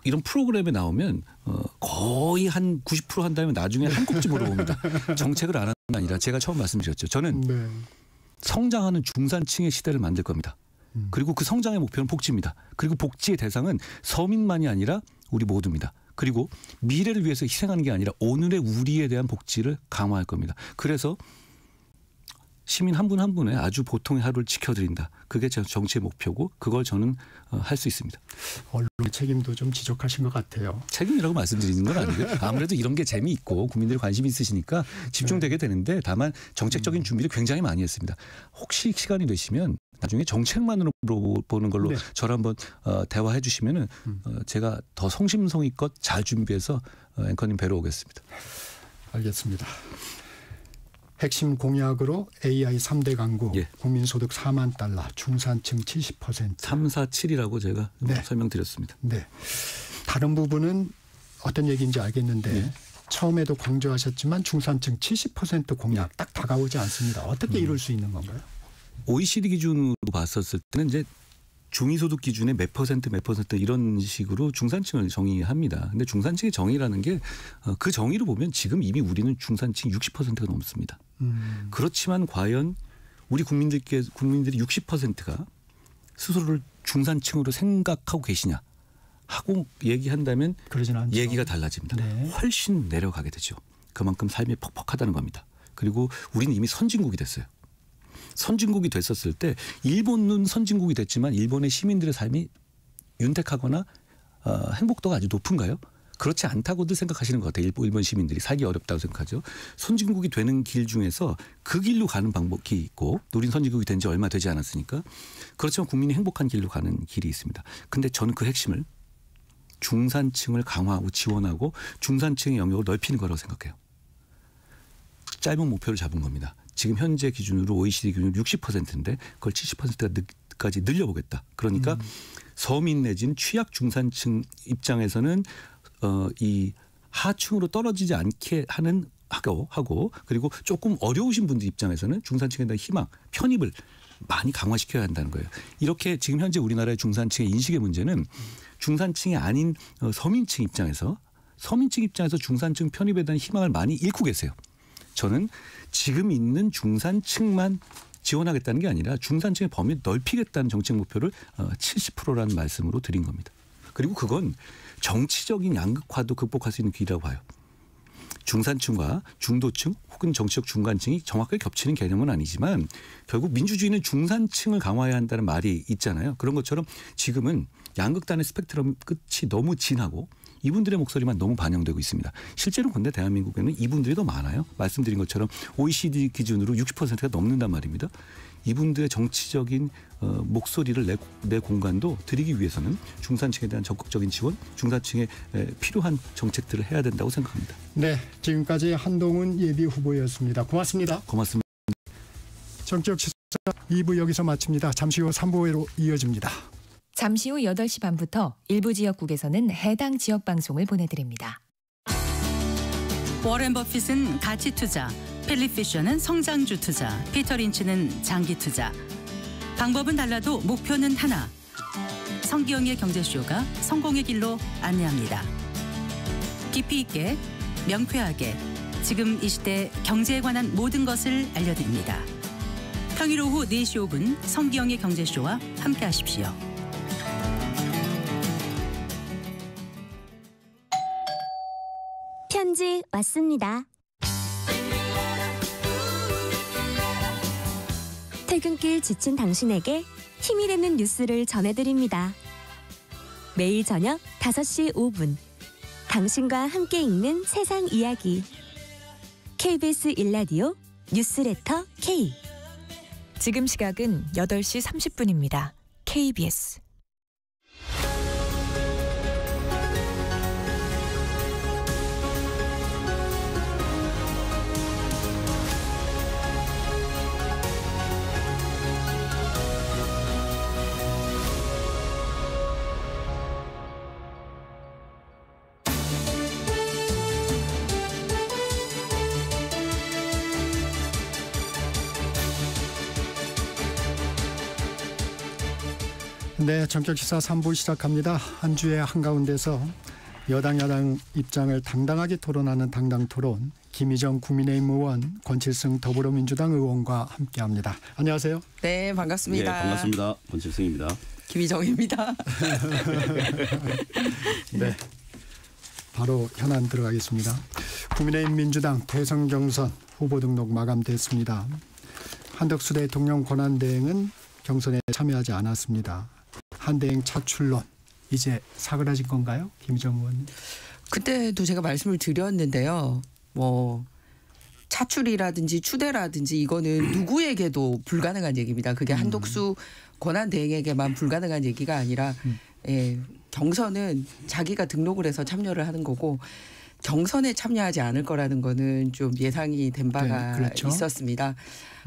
이런 프로그램에 나오면 거의 한 90% 한다면 나중에 한 꼭지 물어봅니다. 정책을 안 하는 게 아니라 제가 처음 말씀드렸죠. 저는 성장하는 중산층의 시대를 만들 겁니다. 그리고 그 성장의 목표는 복지입니다. 그리고 복지의 대상은 서민만이 아니라 우리 모두입니다. 그리고 미래를 위해서 희생하는 게 아니라 오늘의 우리에 대한 복지를 강화할 겁니다. 그래서 시민 한 분 한 분의 아주 보통의 하루를 지켜드린다. 그게 제 정치의 목표고 그걸 저는 할 수 있습니다. 언론의 책임도 좀 지적하신 것 같아요. 책임이라고 말씀드리는 건 아니고요. 아무래도 이런 게 재미있고 국민들이 관심이 있으시니까 집중되게 되는데 다만 정책적인 준비를 굉장히 많이 했습니다. 혹시 시간이 되시면 나중에 정책만으로 보는 걸로 저를 한번 대화해 주시면은 제가 더 성심성의껏 잘 준비해서 앵커님 뵈러 오겠습니다. 알겠습니다. 핵심 공약으로 AI 3대 강구, 국민소득 4만 달러, 중산층 70%. 3, 4, 7이라고 제가 설명드렸습니다. 네. 다른 부분은 어떤 얘기인지 알겠는데 처음에도 강조하셨지만 중산층 70% 공약 딱 다가오지 않습니다. 어떻게 이룰 수 있는 건가요? OECD 기준으로 봤었을 때는 이제 중위소득 기준의 몇 퍼센트 이런 식으로 중산층을 정의합니다. 근데 중산층의 정의라는 게 그 정의로 보면 지금 이미 우리는 중산층 60%가 넘습니다. 그렇지만 과연 우리 국민들이 60%가 스스로를 중산층으로 생각하고 계시냐 하고 얘기한다면 얘기가 달라집니다. 훨씬 내려가게 되죠. 그만큼 삶이 퍽퍽하다는 겁니다. 그리고 우리는 이미 선진국이 됐어요. 선진국이 됐었을 때 일본은 선진국이 됐지만 일본의 시민들의 삶이 윤택하거나 행복도가 아주 높은가요? 그렇지 않다고들 생각하시는 것 같아요. 일본 시민들이 살기 어렵다고 생각하죠. 선진국이 되는 길 중에서 그 길로 가는 방법이 있고 우린 선진국이 된 지 얼마 되지 않았으니까 그렇지만 국민이 행복한 길로 가는 길이 있습니다. 근데 저는 그 핵심을 중산층을 강화하고 지원하고 중산층의 영역을 넓히는 거라고 생각해요. 짧은 목표를 잡은 겁니다. 지금 현재 기준으로 OECD 기준으로 60%인데 그걸 70%까지 늘려보겠다. 그러니까 서민 내지는 취약 중산층 입장에서는 이 하층으로 떨어지지 않게 하고 그리고 조금 어려우신 분들 입장에서는 중산층에 대한 희망, 편입을 많이 강화시켜야 한다는 거예요. 이렇게 지금 현재 우리나라의 중산층의 인식의 문제는 중산층이 아닌 서민층 입장에서 중산층 편입에 대한 희망을 많이 잃고 계세요. 저는 지금 있는 중산층만 지원하겠다는 게 아니라 중산층의 범위를 넓히겠다는 정책 목표를 70%라는 말씀으로 드린 겁니다. 그리고 그건 정치적인 양극화도 극복할 수 있는 길이라고 봐요. 중산층과 중도층 혹은 정치적 중간층이 정확하게 겹치는 개념은 아니지만 결국 민주주의는 중산층을 강화해야 한다는 말이 있잖아요. 그런 것처럼 지금은 양극단의 스펙트럼 끝이 너무 진하고 이분들의 목소리만 너무 반영되고 있습니다. 실제로 근데 대한민국에는 이분들이 더 많아요. 말씀드린 것처럼 OECD 기준으로 60%가 넘는단 말입니다. 이분들의 정치적인 목소리를 내 공간도 드리기 위해서는 중산층에 대한 적극적인 지원, 중산층에 필요한 정책들을 해야 된다고 생각합니다. 네, 지금까지 한동훈 예비후보였습니다. 고맙습니다. 고맙습니다. 정치적 시사 2부 여기서 마칩니다. 잠시 후 3부로 이어집니다. 잠시 후 8시 반부터 일부 지역국에서는 해당 지역 방송을 보내드립니다. 워렌 버핏은 가치 투자, 필립 피셔는 성장주 투자, 피터 린치는 장기 투자. 방법은 달라도 목표는 하나. 성기영의 경제쇼가 성공의 길로 안내합니다. 깊이 있게, 명쾌하게, 지금 이 시대 경제에 관한 모든 것을 알려드립니다. 평일 오후 4시 5분 성기영의 경제쇼와 함께하십시오. 편지 왔습니다. 퇴근길 지친 당신에게 힘이 되는 뉴스를 전해드립니다. 매일 저녁 5시 5분 당신과 함께 읽는 세상 이야기 KBS 1라디오 뉴스레터 K. 지금 시각은 8시 30분입니다. KBS 네, 전격시사 3부 시작합니다. 한 주의 한가운데서 여당 입장을 당당하게 토론하는 당당토론, 김희정 국민의힘 의원, 권칠승 더불어민주당 의원과 함께합니다. 안녕하세요. 네, 반갑습니다. 네, 반갑습니다. 권칠승입니다. 김희정입니다. 네, 바로 현안 들어가겠습니다. 국민의힘 민주당 대선 경선 후보 등록 마감됐습니다. 한덕수 대통령 권한대행은 경선에 참여하지 않았습니다. 한대행 차출론 이제 사그라진 건가요? 김희정 의원님. 그때도 제가 말씀을 드렸는데요. 뭐 차출이라든지 추대라든지 이거는 누구에게도 불가능한 얘기입니다. 그게 한덕수 권한대행에게만 불가능한 얘기가 아니라 경선은 자기가 등록을 해서 참여를 하는 거고 경선에 참여하지 않을 거라는 거는 좀 예상이 된 바가 네, 그렇죠. 있었습니다.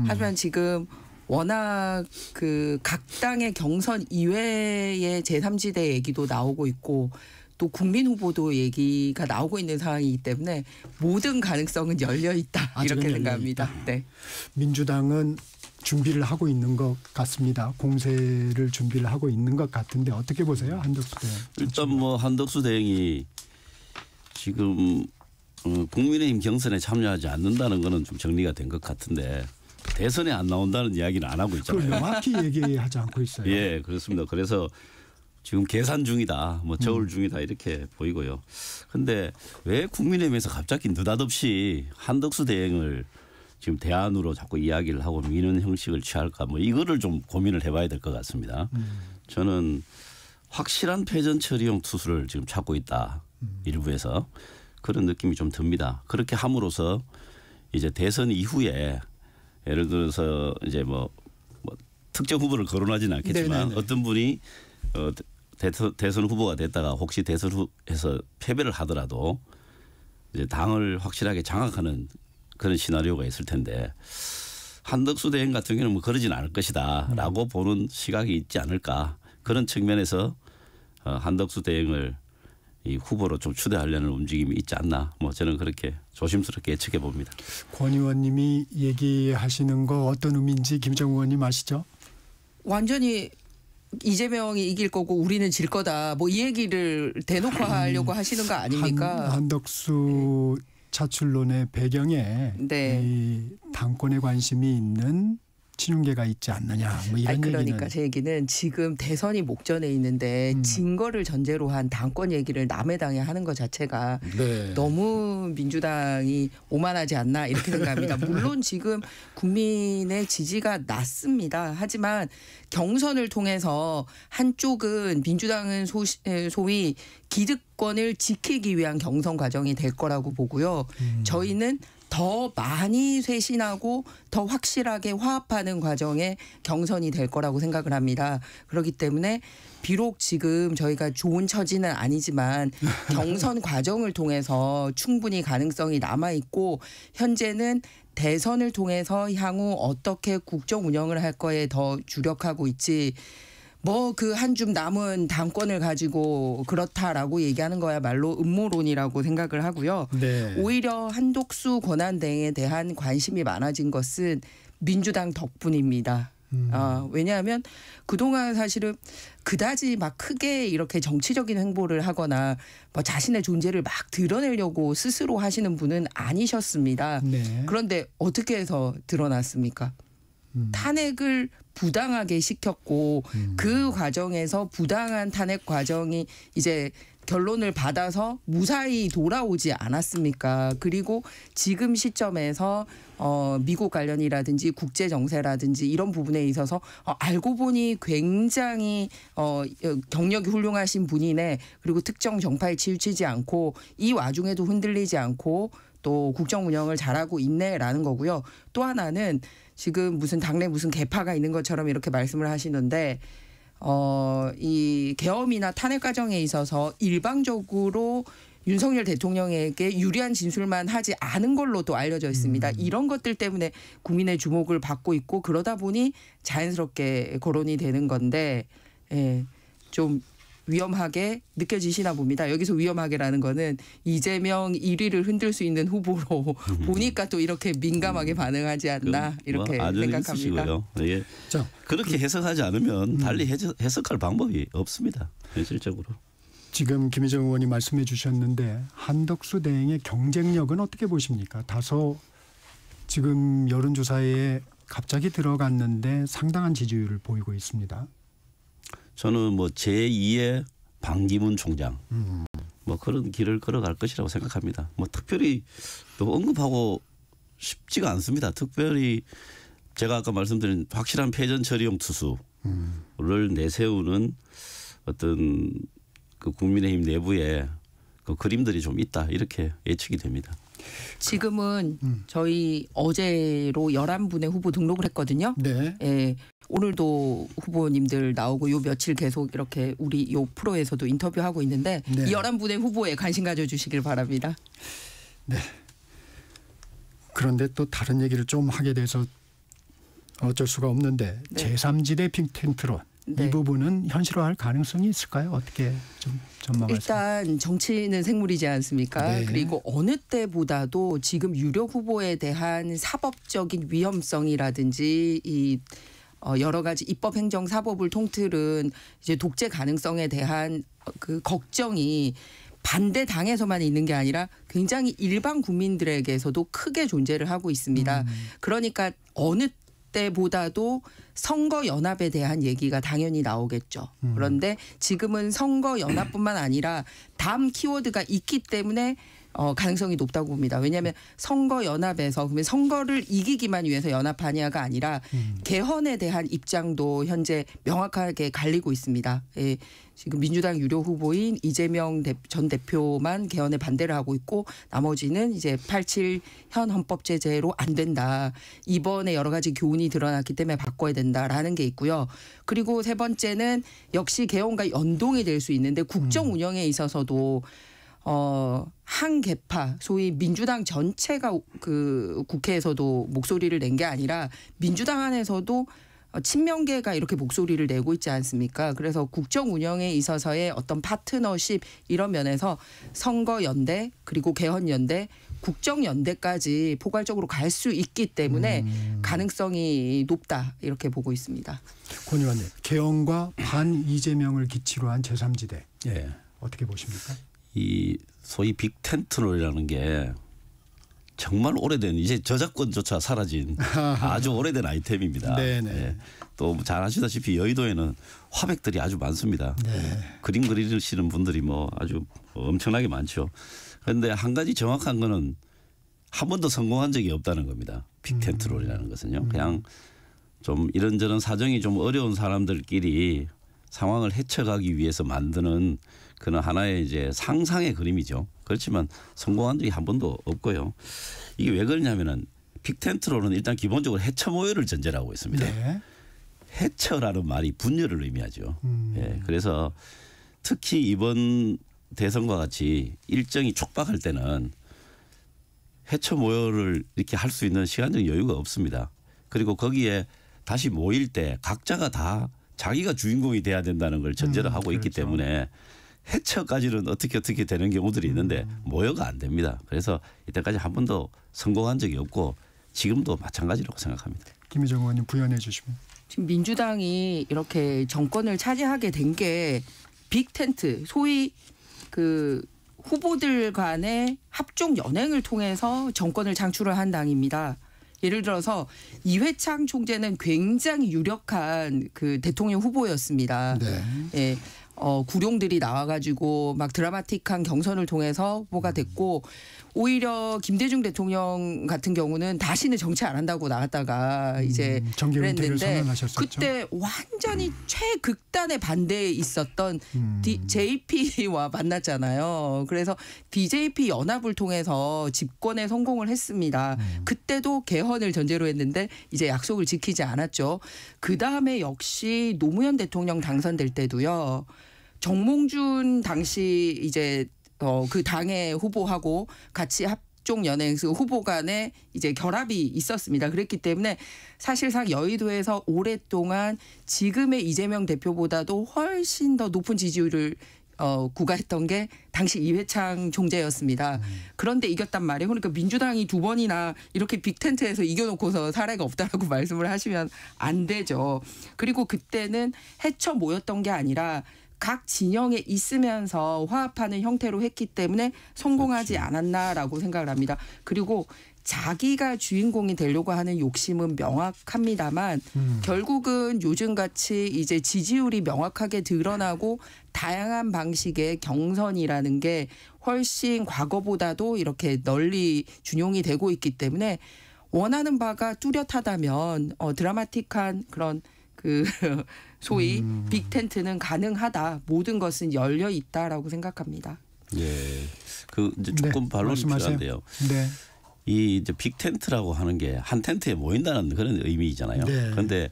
하지만 지금 워낙 그 각 당의 경선 이외의 제3지대 얘기도 나오고 있고 또 국민 후보도 얘기가 나오고 있는 상황이기 때문에 모든 가능성은 열려 있다 이렇게 생각합니다. 네. 민주당은 준비를 하고 있는 것 같습니다. 공세를 준비를 하고 있는 것 같은데 어떻게 보세요, 한덕수 대행? 일단 뭐 한덕수 대행이 지금 국민의힘 경선에 참여하지 않는다는 거는 좀 정리가 된 것 같은데 대선에 안 나온다는 이야기는 안 하고 있잖아요. 그걸 명확히 얘기하지 않고 있어요. 예, 그렇습니다. 그래서 지금 계산 중이다, 뭐 저울 중이다 이렇게 보이고요. 그런데 왜 국민의힘에서 갑자기 느닷없이 한덕수 대행을 지금 대안으로 자꾸 이야기를 하고 미는 형식을 취할까, 뭐 이거를 좀 고민을 해봐야 될 것 같습니다. 저는 확실한 패전 처리용 투수를 지금 찾고 있다. 일부에서 그런 느낌이 좀 듭니다. 그렇게 함으로써 이제 대선 이후에 예를 들어서 이제 뭐 특정 후보를 거론하지는 않겠지만 네네네. 어떤 분이 대선 후보가 됐다가 혹시 대선 후에서 패배를 하더라도 이제 당을 확실하게 장악하는 그런 시나리오가 있을 텐데 한덕수 대행 같은 경우는 뭐 그러진 않을 것이다라고 보는 시각이 있지 않을까, 그런 측면에서 한덕수 대행을 이 후보로 좀 추대하려는 움직임이 있지 않나, 뭐 저는 그렇게 조심스럽게 예측해 봅니다. 권 의원님이 얘기하시는 거 어떤 의미인지 김정 의원님 아시죠? 완전히 이재명이 이길 거고 우리는 질 거다, 뭐 이 얘기를 대놓고 하려고 하시는 거 아닙니까? 한덕수 차출론의 배경에 이 당권에 관심이 있는 친윤계가 있지 않느냐, 뭐 이런 그러니까 얘기는. 제 얘기는 지금 대선이 목전에 있는데 증거를 전제로 한 당권 얘기를 남의 당에 하는 것 자체가 너무 민주당이 오만하지 않나 이렇게 생각합니다. 물론 지금 국민의 지지가 낮습니다. 하지만 경선을 통해서 한쪽은 민주당은 소위 기득권을 지키기 위한 경선 과정이 될 거라고 보고요. 저희는 더 많이 쇄신하고 더 확실하게 화합하는 과정의 경선이 될 거라고 생각을 합니다. 그렇기 때문에 비록 지금 저희가 좋은 처지는 아니지만 경선 과정을 통해서 충분히 가능성이 남아있고 현재는 대선을 통해서 향후 어떻게 국정 운영을 할 거에 더 주력하고 있지, 뭐 그 한 줌 남은 당권을 가지고 그렇다라고 얘기하는 거야말로 음모론이라고 생각을 하고요. 네. 오히려 한덕수 권한대행에 대한 관심이 많아진 것은 민주당 덕분입니다. 왜냐하면 그동안 사실은 그다지 막 크게 이렇게 정치적인 행보를 하거나 뭐 자신의 존재를 막 드러내려고 스스로 하시는 분은 아니셨습니다. 네. 그런데 어떻게 해서 드러났습니까? 탄핵을 부당하게 시켰고 그 과정에서 부당한 탄핵 과정이 이제 결론을 받아서 무사히 돌아오지 않았습니까? 그리고 지금 시점에서 미국 관련이라든지 국제 정세라든지 이런 부분에 있어서 알고 보니 굉장히 경력이 훌륭하신 분이네. 그리고 특정 정파에 치우치지 않고 이 와중에도 흔들리지 않고 또 국정 운영을 잘하고 있네라는 거고요. 또 하나는 지금 무슨 당내 무슨 개파가 있는 것처럼 이렇게 말씀을 하시는데 이 계엄이나 탄핵 과정에 있어서 일방적으로 윤석열 대통령에게 유리한 진술만 하지 않은 걸로 또 알려져 있습니다. 이런 것들 때문에 국민의 주목을 받고 있고 그러다 보니 자연스럽게 거론이 되는 건데 좀 위험하게 느껴지시나 봅니다. 여기서 위험하게라는 거는 이재명 1위를 흔들 수 있는 후보로 보니까 또 이렇게 민감하게 반응하지 않나 이렇게 생각합니다. 예. 그렇게 해석하지 않으면 달리 해석할 방법이 없습니다. 현실적으로. 지금 김희정 의원이 말씀해 주셨는데 한덕수 대행의 경쟁력은 어떻게 보십니까? 다소 지금 여론조사에 갑자기 들어갔는데 상당한 지지율을 보이고 있습니다. 저는 뭐 제2의 반기문 총장 뭐 그런 길을 걸어갈 것이라고 생각합니다. 뭐 특별히 또 언급하고 싶지가 않습니다. 특별히 제가 아까 말씀드린 확실한 패전 처리용 투수를 내세우는 어떤 그 국민의힘 내부에 그 그림들이 좀 있다 이렇게 예측이 됩니다. 지금은 저희 어제로 11분의 후보 등록을 했거든요. 네. 예, 오늘도 후보님들 나오고 요 며칠 계속 이렇게 우리 요 프로에서도 인터뷰하고 있는데 네. 11분의 후보에 관심 가져주시길 바랍니다. 네. 그런데 또 다른 얘기를 좀 하게 돼서 어쩔 수가 없는데 네. 제3지대 빅텐트론 네. 이 부분은 현실화할 가능성이 있을까요? 어떻게 좀 전망하세요? 일단 정치는 생물이지 않습니까? 네. 그리고 어느 때보다도 지금 유력 후보에 대한 사법적인 위험성이라든지 이 여러 가지 입법 행정 사법을 통틀은 이제 독재 가능성에 대한 그 걱정이 반대 당에서만 있는 게 아니라 굉장히 일반 국민들에게서도 크게 존재를 하고 있습니다. 그러니까 어느 때보다도 선거 연합에 대한 얘기가 당연히 나오겠죠. 그런데 지금은 선거 연합뿐만 아니라 다음 키워드가 있기 때문에 가능성이 높다고 봅니다. 왜냐하면 선거 연합에서 그러면 선거를 이기기만 위해서 연합하냐가 아니라 개헌에 대한 입장도 현재 명확하게 갈리고 있습니다. 예, 지금 민주당 유력 후보인 이재명 전 대표만 개헌에 반대를 하고 있고 나머지는 이제 87 현 헌법제재로 안 된다. 이번에 여러 가지 교훈이 드러났기 때문에 바꿔야 된다라는 게 있고요. 그리고 세 번째는 역시 개헌과 연동이 될 수 있는데 국정 운영에 있어서도 한 개파 소위 민주당 전체가 그 국회에서도 목소리를 낸 게 아니라 민주당 안에서도 친명계가 이렇게 목소리를 내고 있지 않습니까? 그래서 국정 운영에 있어서의 어떤 파트너십 이런 면에서 선거연대 그리고 개헌연대 국정연대까지 포괄적으로 갈 수 있기 때문에 가능성이 높다 이렇게 보고 있습니다. 권 의원님, 개헌과 반 이재명을 기치로 한 제3지대 예. 어떻게 보십니까? 이 소위 빅텐트롤이라는 게 정말 오래된 이제 저작권조차 사라진 아주 오래된 아이템입니다. 네네. 예. 또 잘 아시다시피 여의도에는 화백들이 아주 많습니다. 네. 그림 그리시는 분들이 뭐 아주 엄청나게 많죠. 그런데 한 가지 정확한 거는 한 번도 성공한 적이 없다는 겁니다. 빅텐트롤이라는 것은요. 그냥 좀 이런저런 사정이 좀 어려운 사람들끼리 상황을 헤쳐가기 위해서 만드는 그런 하나의 이제 상상의 그림이죠. 그렇지만 성공한 적이 한 번도 없고요. 이게 왜 그러냐면은 빅텐트롤은 일단 기본적으로 해처 모여를 전제로 하고 있습니다. 네. 해처라는 말이 분열을 의미하죠. 예, 그래서 특히 이번 대선과 같이 일정이 촉박할 때는 해처 모여를 이렇게 할 수 있는 시간적 여유가 없습니다. 그리고 거기에 다시 모일 때 각자가 다 자기가 주인공이 돼야 된다는 걸 전제로 하고 있기 그렇죠. 때문에 해처까지는 어떻게 되는 경우들이 있는데 모여가 안 됩니다. 그래서 이때까지 한 번도 성공한 적이 없고 지금도 마찬가지라고 생각합니다. 김희정 의원님 부연해 주시면. 지금 민주당이 이렇게 정권을 차지하게 된 게 빅텐트 소위 그 후보들 간의 합종 연행을 통해서 정권을 창출을 한 당입니다. 예를 들어서 이회창 총재는 굉장히 유력한 그 대통령 후보였습니다. 네. 예. 구룡들이 나와가지고 막 드라마틱한 경선을 통해서 후보가 됐고 오히려 김대중 대통령 같은 경우는 다시는 정치 안 한다고 나왔다가 이제 그랬는데 그때 완전히 최극단의 반대에 있었던 JP와 만났잖아요. 그래서 DJP 연합을 통해서 집권에 성공을 했습니다. 그때도 개헌을 전제로 했는데 이제 약속을 지키지 않았죠. 그다음에 역시 노무현 대통령 당선될 때도요. 정몽준 당시 이제 그 당의 후보하고 같이 각종 연행수 후보 간에 이제 결합이 있었습니다. 그랬기 때문에 사실상 여의도에서 오랫동안 지금의 이재명 대표보다도 훨씬 더 높은 지지율을 구가했던 게 당시 이회창 총재였습니다. 그런데 이겼단 말이에요. 그러니까 민주당이 두 번이나 이렇게 빅텐트에서 이겨놓고서 사례가 없다라고 말씀을 하시면 안 되죠. 그리고 그때는 헤쳐 모였던 게 아니라 각 진영에 있으면서 화합하는 형태로 했기 때문에 성공하지 그렇죠. 않았나라고 생각을 합니다. 그리고 자기가 주인공이 되려고 하는 욕심은 명확합니다만 결국은 요즘같이 이제 지지율이 명확하게 드러나고 다양한 방식의 경선이라는 게 훨씬 과거보다도 이렇게 널리 준용이 되고 있기 때문에 원하는 바가 뚜렷하다면 드라마틱한 그런 그 소위 빅텐트는 가능하다. 모든 것은 열려 있다라고 생각합니다. 예, 그 이제 조금 네, 반론이 필요한데요. 네. 이 이제 빅텐트라고 하는 게 한 텐트에 모인다는 그런 의미잖아요. 네. 그런데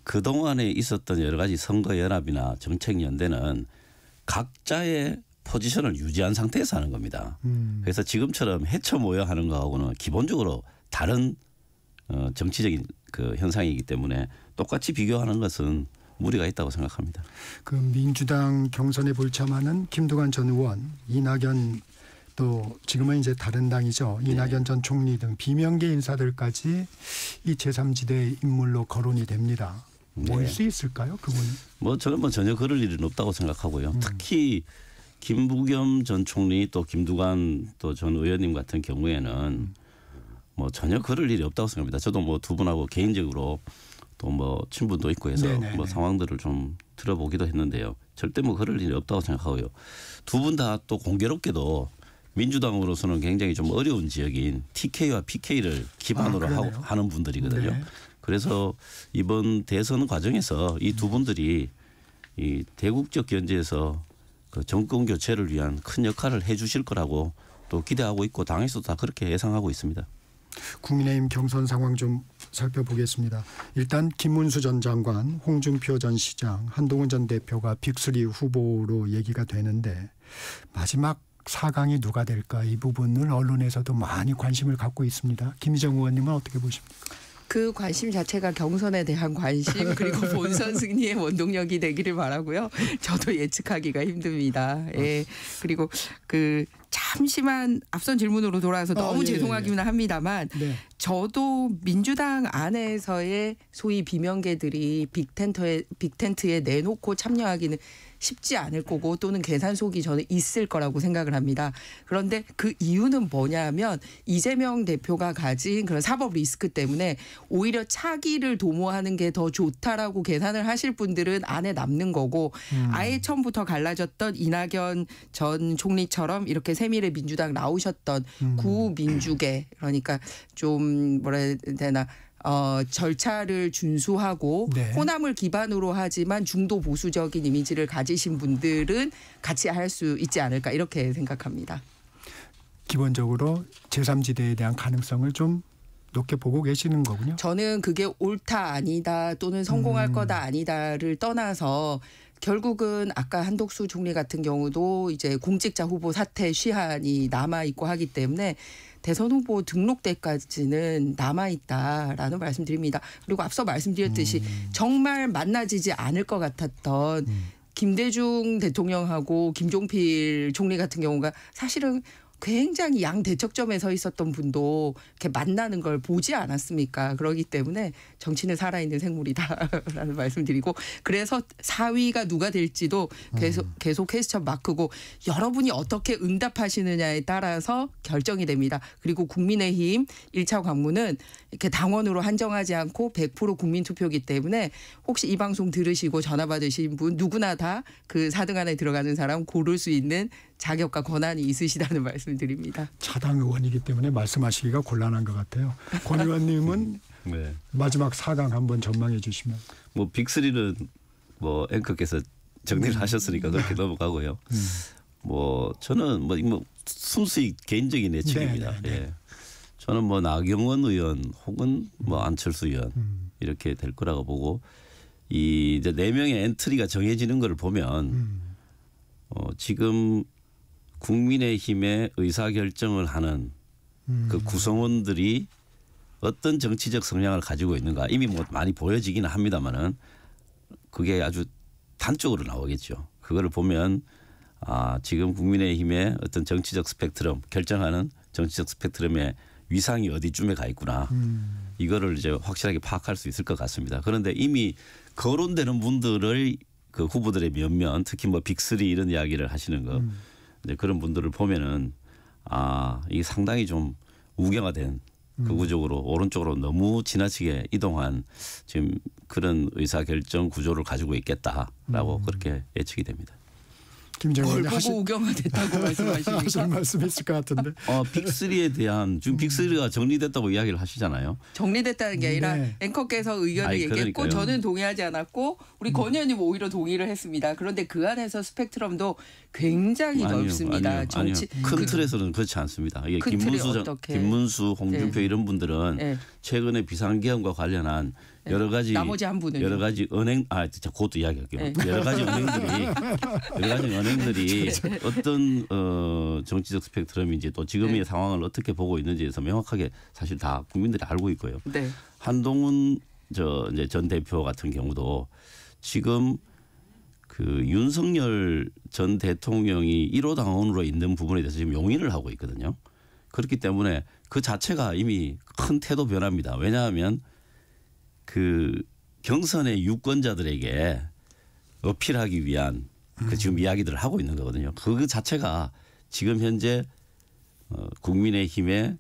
그 동안에 있었던 여러 가지 선거 연합이나 정책 연대는 각자의 포지션을 유지한 상태에서 하는 겁니다. 그래서 지금처럼 헤쳐 모여 하는 거하고는 기본적으로 다른 정치적인 그 현상이기 때문에 똑같이 비교하는 것은 무리가 있다고 생각합니다. 그 민주당 경선에 불참하는 김두관 전 의원, 이낙연 또 지금은 이제 다른 당이죠. 이낙연 전 총리 등 비명계 인사들까지 이 제3지대 인물로 거론이 됩니다. 모일 수 있을까요, 그분이? 저는 전혀 그럴 일은 없다고 생각하고요. 특히 김부겸 전 총리 또 김두관 또 전 의원님 같은 경우에는 전혀 그럴 일이 없다고 생각합니다. 저도 두 분하고 개인적으로 또 친분도 있고 해서 상황들을 좀 들어보기도 했는데요. 절대 그럴 일이 없다고 생각하고요. 두 분 다 또 공교롭게도 민주당으로서는 굉장히 좀 어려운 지역인 TK와 PK를 기반으로 하는 분들이거든요. 네. 그래서 이번 대선 과정에서 이 두 분들이 이 대국적 견제에서 그 정권 교체를 위한 큰 역할을 해 주실 거라고 또 기대하고 있고 당에서도 다 그렇게 예상하고 있습니다. 국민의힘 경선 상황 좀 살펴보겠습니다. 일단 김문수 전 장관, 홍준표 전 시장, 한동훈 전 대표가 빅3 후보로 얘기가 되는데 마지막 4강이 누가 될까 이 부분을 언론에서도 많이 관심을 갖고 있습니다. 김희정 의원님은 어떻게 보십니까? 그 관심 자체가 경선에 대한 관심 그리고 본선 승리의 원동력이 되기를 바라고요. 저도 예측하기가 힘듭니다. 예. 그리고 그 잠시만 앞선 질문으로 돌아와서 너무 죄송하기는 합니다만 저도 민주당 안에서의 소위 비명계들이 빅텐트에 내놓고 참여하기는 쉽지 않을 거고 또는 계산속이 저는 있을 거라고 생각을 합니다. 그런데 그 이유는 뭐냐면 이재명 대표가 가진 그런 사법 리스크 때문에 오히려 차기를 도모하는 게 더 좋다라고 계산을 하실 분들은 안에 남는 거고 아예 처음부터 갈라졌던 이낙연 전 총리처럼 이렇게 세밀의 민주당 나오셨던 구민주계 그러니까 좀 뭐라 해야 되나 절차를 준수하고 호남을 기반으로 하지만 중도 보수적인 이미지를 가지신 분들은 같이 할 수 있지 않을까 이렇게 생각합니다. 기본적으로 제3지대에 대한 가능성을 좀 높게 보고 계시는 거군요. 저는 그게 옳다 아니다 또는 성공할 거다 아니다를 떠나서 결국은 아까 한덕수 총리 같은 경우도 이제 공직자 후보 사퇴 시한이 남아 있고 하기 때문에 대선 후보 등록 때까지는 남아있다라는 말씀드립니다. 그리고 앞서 말씀드렸듯이 정말 만나지지 않을 것 같았던 김대중 대통령하고 김종필 총리 같은 경우가 사실은 굉장히 양대척점에 서 있었던 분도 이렇게 만나는 걸 보지 않았습니까? 그렇기 때문에 정치는 살아있는 생물이다라는 말씀드리고 그래서 4위가 누가 될지도 계속 퀘스천 마크고 여러분이 어떻게 응답하시느냐에 따라서 결정이 됩니다. 그리고 국민의힘 1차 관문은 이렇게 당원으로 한정하지 않고 100% 국민투표이기 때문에 혹시 이 방송 들으시고 전화 받으신 분 누구나 다 그 4등 안에 들어가는 사람 고를 수 있는 자격과 권한이 있으시다는 말씀드립니다. 차당 의원이기 때문에 말씀하시기가 곤란한 것 같아요. 권 의원님은 마지막 4강 한번 전망해 주시면. 빅3는 앵커께서 정리를 하셨으니까 그렇게 넘어가고요. 저는 순수히 개인적인 예측입니다. 예. 저는 나경원 의원 혹은 안철수 의원 이렇게 될 거라고 보고 이제 4명의 엔트리가 정해지는 걸 보면 지금 국민의힘의 의사결정을 하는 그 구성원들이 어떤 정치적 성향을 가지고 있는가 이미 뭐 많이 보여지기는 합니다만은 그게 아주 단적으로 나오겠죠. 그거를 보면 지금 국민의힘의 어떤 정치적 스펙트럼 결정하는 정치적 스펙트럼의 위상이 어디쯤에 가 있구나. 이거를 이제 확실하게 파악할 수 있을 것 같습니다. 그런데 이미 거론되는 분들을 그 후보들의 면면 특히 뭐 빅3 이런 이야기를 하시는 거 이제 그런 분들을 보면은 이게 상당히 좀 우경화된 극우적으로 오른쪽으로 너무 지나치게 이동한 지금 그런 의사결정 구조를 가지고 있겠다라고 그렇게 예측이 됩니다. 김정은 뭘 보고 우경화됐다고 말씀하십니까? 하실 말씀 있을 것 같은데. 빅3에 대한 지금 빅3가 정리됐다고 이야기를 하시잖아요. 정리됐다는 게 아니라 앵커께서 의견을 얘기했고 저는 동의하지 않았고 우리 권 의원님 오히려 동의를 했습니다. 그런데 그 안에서 스펙트럼도 굉장히 넓습니다. 정치 큰 틀에서는 그렇지 않습니다. 이게 김문수, 홍준표 이런 분들은 최근에 비상계엄과 관련한 여러 가지 나머지 한 분은 여러 가지 은행 진짜 그것도 이야기할게요. 여러 가지 은행들이 어떤 정치적 스펙트럼인지 또 지금의 상황을 어떻게 보고 있는지에서 명확하게 사실 다 국민들이 알고 있고요. 한동훈 이제 전 대표 같은 경우도 지금 그 윤석열 전 대통령이 1호 당원으로 있는 부분에 대해서 지금 용인을 하고 있거든요. 그렇기 때문에 그 자체가 이미 큰 태도 변화입니다. 왜냐하면 그 경선의 유권자들에게 어필하기 위한 그 지금 이야기들을 하고 있는 거거든요. 그 자체가 지금 현재 국민의힘의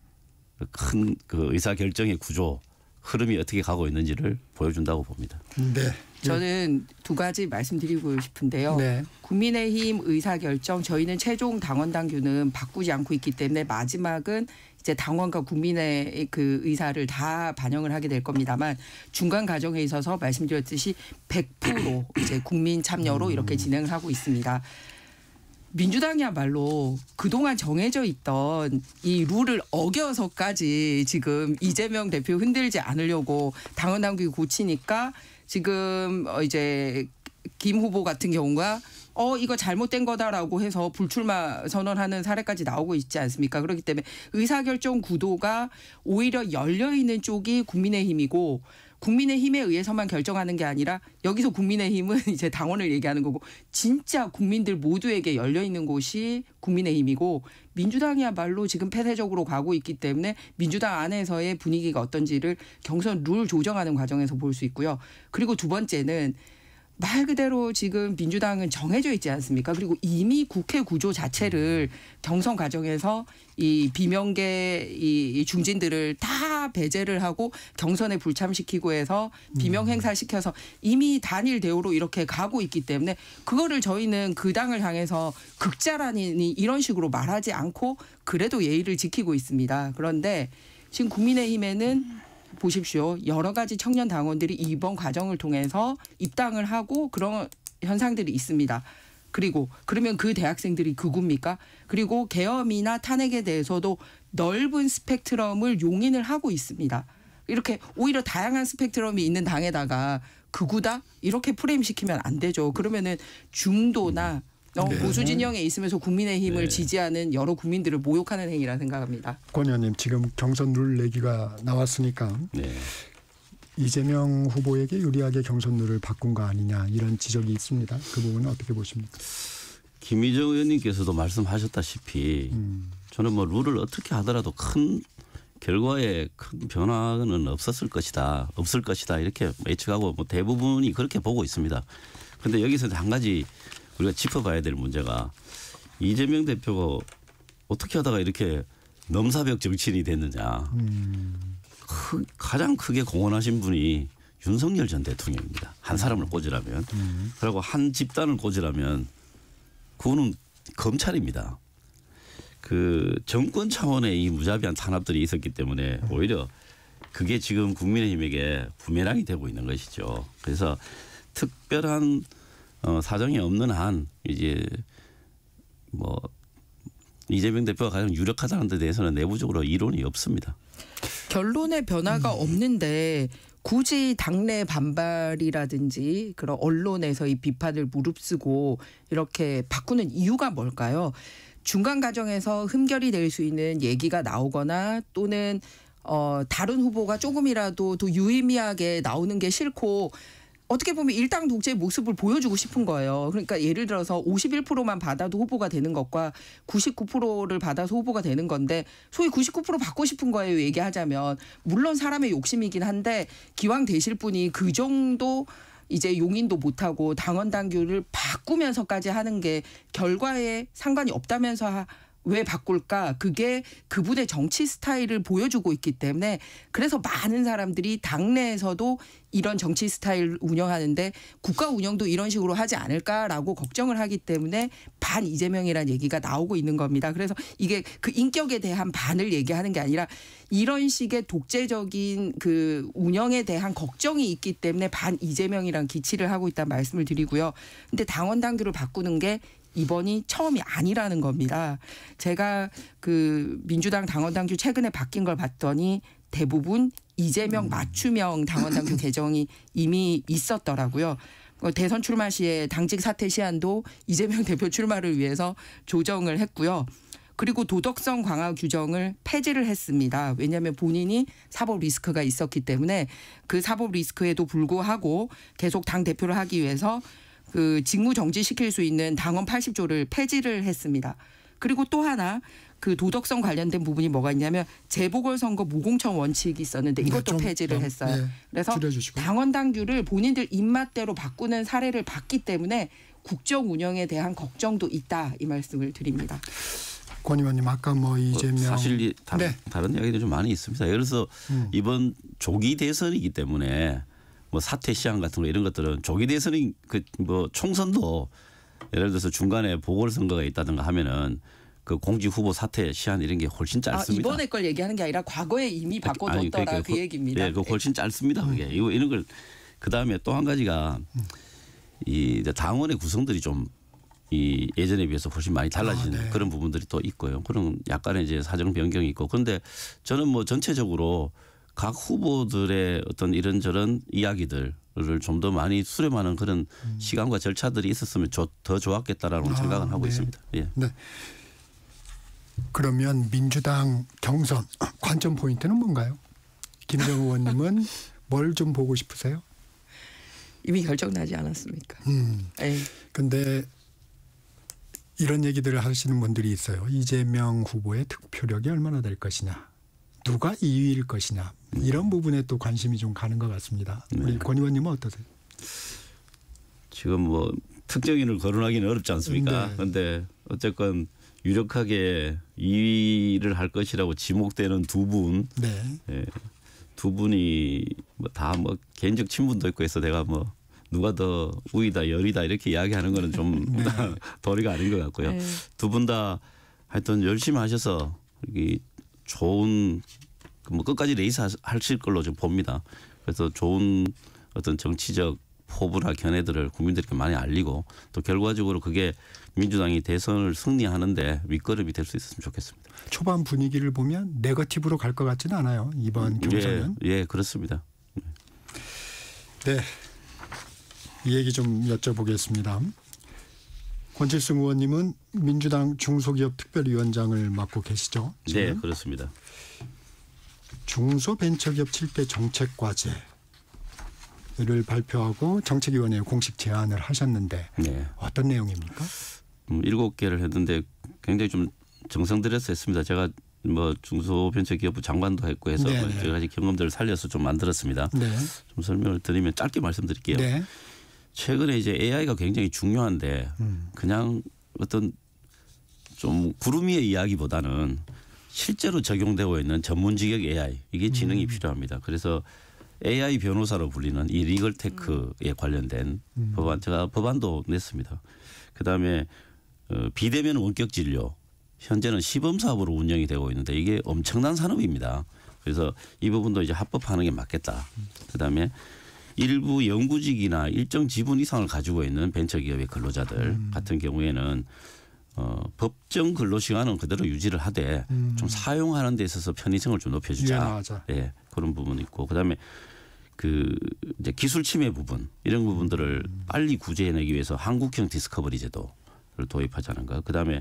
큰 그 의사결정의 구조 흐름이 어떻게 가고 있는지를 보여준다고 봅니다. 네. 저는 두 가지 말씀드리고 싶은데요. 국민의힘 의사결정 저희는 최종 당원 당규는 바꾸지 않고 있기 때문에 마지막은 이제 당원과 국민의 그 의사를 다 반영을 하게 될 겁니다만 중간 과정에 있어서 말씀드렸듯이 100% 이제 국민 참여로 이렇게 진행을 하고 있습니다. 민주당이야말로 그동안 정해져 있던 이 룰을 어겨서까지 지금 이재명 대표 흔들지 않으려고 당원 당규 고치니까 지금 이제 김 후보 같은 경우가 이거 잘못된 거다라고 해서 불출마 선언하는 사례까지 나오고 있지 않습니까? 그렇기 때문에 의사결정 구도가 오히려 열려있는 쪽이 국민의힘이고 국민의힘에 의해서만 결정하는 게 아니라 여기서 국민의힘은 이제 당원을 얘기하는 거고 진짜 국민들 모두에게 열려있는 곳이 국민의힘이고 민주당이야말로 지금 폐쇄적으로 가고 있기 때문에 민주당 안에서의 분위기가 어떤지를 경선 룰 조정하는 과정에서 볼 수 있고요. 그리고 두 번째는 말 그대로 지금 민주당은 정해져 있지 않습니까? 그리고 이미 국회 구조 자체를 경선 과정에서 이 비명계 이 중진들을 다 배제를 하고 경선에 불참시키고 해서 비명 행사시켜서 이미 단일 대우로 이렇게 가고 있기 때문에 그거를 저희는 그 당을 향해서 극자라니 이런 식으로 말하지 않고 그래도 예의를 지키고 있습니다. 그런데 지금 국민의힘에는 보십시오. 여러 가지 청년 당원들이 이번 과정을 통해서 입당을 하고 그런 현상들이 있습니다. 그리고 그러면 그 대학생들이 극우입니까? 그리고 계엄이나 탄핵에 대해서도 넓은 스펙트럼을 용인을 하고 있습니다. 이렇게 오히려 다양한 스펙트럼이 있는 당에다가 극우다? 이렇게 프레임시키면 안 되죠. 그러면은 중도나 보수 진영에 있으면서 국민의힘을 지지하는 여러 국민들을 모욕하는 행위라 생각합니다. 권 의원님 지금 경선 룰 얘기가 나왔으니까 이재명 후보에게 유리하게 경선 룰을 바꾼 거 아니냐 이런 지적이 있습니다. 그 부분은 어떻게 보십니까? 김희정 의원님께서도 말씀하셨다시피 저는 뭐 룰을 어떻게 하더라도 큰 결과에 큰 변화는 없을 것이다 이렇게 예측하고 뭐 대부분이 그렇게 보고 있습니다. 그런데 여기서 한 가지 우리가 짚어봐야 될 문제가 이재명 대표가 어떻게 하다가 이렇게 넘사벽 정치인이 됐느냐. 가장 크게 공헌하신 분이 윤석열 전 대통령입니다. 한 사람을 꽂으라면. 그리고 한 집단을 꽂으라면 그거는 검찰입니다. 그 정권 차원의 이 무자비한 탄압들이 있었기 때문에 오히려 그게 지금 국민의힘에게 부메랑이 되고 있는 것이죠. 그래서 특별한 사정이 없는 한 이제 뭐 이재명 대표가 가장 유력하다는 데 대해서는 내부적으로 이론이 없습니다. 결론의 변화가 없는데 굳이 당내 반발이라든지 그런 언론에서의 비판을 무릅쓰고 이렇게 바꾸는 이유가 뭘까요? 중간 과정에서 흠결이 될 수 있는 얘기가 나오거나 또는 다른 후보가 조금이라도 더 유의미하게 나오는 게 싫고 어떻게 보면 일당 독재의 모습을 보여주고 싶은 거예요. 그러니까 예를 들어서 51%만 받아도 후보가 되는 것과 99%를 받아서 후보가 되는 건데 소위 99% 받고 싶은 거예요. 얘기하자면. 물론 사람의 욕심이긴 한데 기왕 되실 분이 그 정도 이제 용인도 못하고 당원 당규를 바꾸면서까지 하는 게 결과에 상관이 없다면서 왜 바꿀까? 그게 그분의 정치 스타일을 보여주고 있기 때문에 그래서 많은 사람들이 당내에서도 이런 정치 스타일 운영하는데 국가 운영도 이런 식으로 하지 않을까라고 걱정을 하기 때문에 반 이재명이라는 얘기가 나오고 있는 겁니다. 그래서 이게 그 인격에 대한 반을 얘기하는 게 아니라 이런 식의 독재적인 그 운영에 대한 걱정이 있기 때문에 반 이재명이란 기치를 하고 있다는 말씀을 드리고요. 근데 당원 당규를 바꾸는 게 이번이 처음이 아니라는 겁니다. 제가 그 민주당 당원당규 최근에 바뀐 걸 봤더니 대부분 이재명 맞춤형 당원당규 개정이 이미 있었더라고요. 대선 출마 시에 당직 사퇴 시한도 이재명 대표 출마를 위해서 조정을 했고요. 그리고 도덕성 강화 규정을 폐지를 했습니다. 왜냐하면 본인이 사법 리스크가 있었기 때문에 그 사법 리스크에도 불구하고 계속 당 대표를 하기 위해서 그 직무 정지시킬 수 있는 당원 80조를 폐지를 했습니다. 그리고 또 하나 그 도덕성 관련된 부분이 뭐가 있냐면 재보궐선거 무공천 원칙이 있었는데 이것도 폐지를 했어요. 네, 그래서 줄여주시고. 당원 당규를 본인들 입맛대로 바꾸는 사례를 봤기 때문에 국정 운영에 대한 걱정도 있다 이 말씀을 드립니다. 권 의원님 아까 뭐 이재명 사실 다른 이야기도 좀 많이 있습니다. 예를 들어서 이번 조기 대선이기 때문에 뭐 사퇴 시한 같은 거 이런 것들은 조기 대선이 그 뭐 총선도 예를 들어서 중간에 보궐선거가 있다든가 하면은 그 공직 후보 사퇴 시한 이런 게 훨씬 짧습니다. 이번에 걸 얘기하는 게 아니라 과거에 이미 바꿔뒀더라 그러니까 그 얘기입니다. 네, 그 훨씬 짧습니다. 그게 이런 걸 그 다음에 또 한 가지가 이 당원의 구성들이 좀 이 예전에 비해서 훨씬 많이 달라지는 그런 부분들이 또 있고요. 그런 약간의 이제 사정 변경이 있고 그런데 저는 뭐 전체적으로 각 후보들의 어떤 이런저런 이야기들을 좀 더 많이 수렴하는 그런 시간과 절차들이 있었으면 더 좋았겠다라는 생각은 하고 있습니다. 예. 네. 그러면 민주당 경선 관전 포인트는 뭔가요? 김정우 의원님은 뭘 좀 보고 싶으세요? 이미 결정나지 않았습니까? 근데 이런 얘기들을 하시는 분들이 있어요. 이재명 후보의 득표력이 얼마나 될 것이냐. 누가 2위일 것이냐. 이런 부분에 또 관심이 좀 가는 것 같습니다. 우리 권 의원님은 어떠세요? 지금 뭐 특정인을 거론하기는 어렵지 않습니까? 그런데 어쨌건 유력하게 2위를 할 것이라고 지목되는 두 분. 예, 두 분이 뭐 다 뭐 개인적 친분도 있고 해서 내가 뭐 누가 더 우위다 열이다 이렇게 이야기하는 거는 좀 도리가 아닌 것 같고요. 두 분 다 하여튼 열심히 하셔서 여기 좋은 뭐 끝까지 레이스 하실 걸로 좀 봅니다. 그래서 좋은 어떤 정치적 포부나 견해들을 국민들께 많이 알리고 또 결과적으로 그게 민주당이 대선을 승리하는데 밑거름이 될 수 있었으면 좋겠습니다. 초반 분위기를 보면 네거티브로 갈 것 같지는 않아요. 이번 경선은. 예, 그렇습니다. 네. 이 얘기 좀 여쭤보겠습니다. 권칠승 의원님은 민주당 중소기업 특별위원장을 맡고 계시죠? 지금? 네, 그렇습니다. 중소벤처기업 7대 정책과제를 발표하고 정책위원회에 공식 제안을 하셨는데 어떤 내용입니까? 7개를 했는데 굉장히 좀 정성 들여서 했습니다. 제가 뭐 중소벤처기업부 장관도 했고 해서 여러 가지 경험들을 살려서 좀 만들었습니다. 좀 설명을 드리면 짧게 말씀드릴게요. 최근에 이제 AI가 굉장히 중요한데 그냥 어떤 좀 구름이의 이야기보다는 실제로 적용되고 있는 전문직역 AI 이게 지능이 필요합니다. 그래서 AI 변호사로 불리는 이 리걸테크에 관련된 법안 제가 법안도 냈습니다. 그다음에 비대면 원격 진료 현재는 시범 사업으로 운영이 되고 있는데 이게 엄청난 산업입니다. 그래서 이 부분도 이제 합법화하는 게 맞겠다. 그다음에 일부 영구직이나 일정 지분 이상을 가지고 있는 벤처기업의 근로자들 같은 경우에는 법정 근로시간은 그대로 유지를 하되 좀 사용하는 데 있어서 편의성을 좀 높여주자. 예, 그런 부분이 있고 그다음에 그 이제 기술 침해 부분 이런 부분들을 빨리 구제해내기 위해서 한국형 디스커버리 제도를 도입하자는 거. 그다음에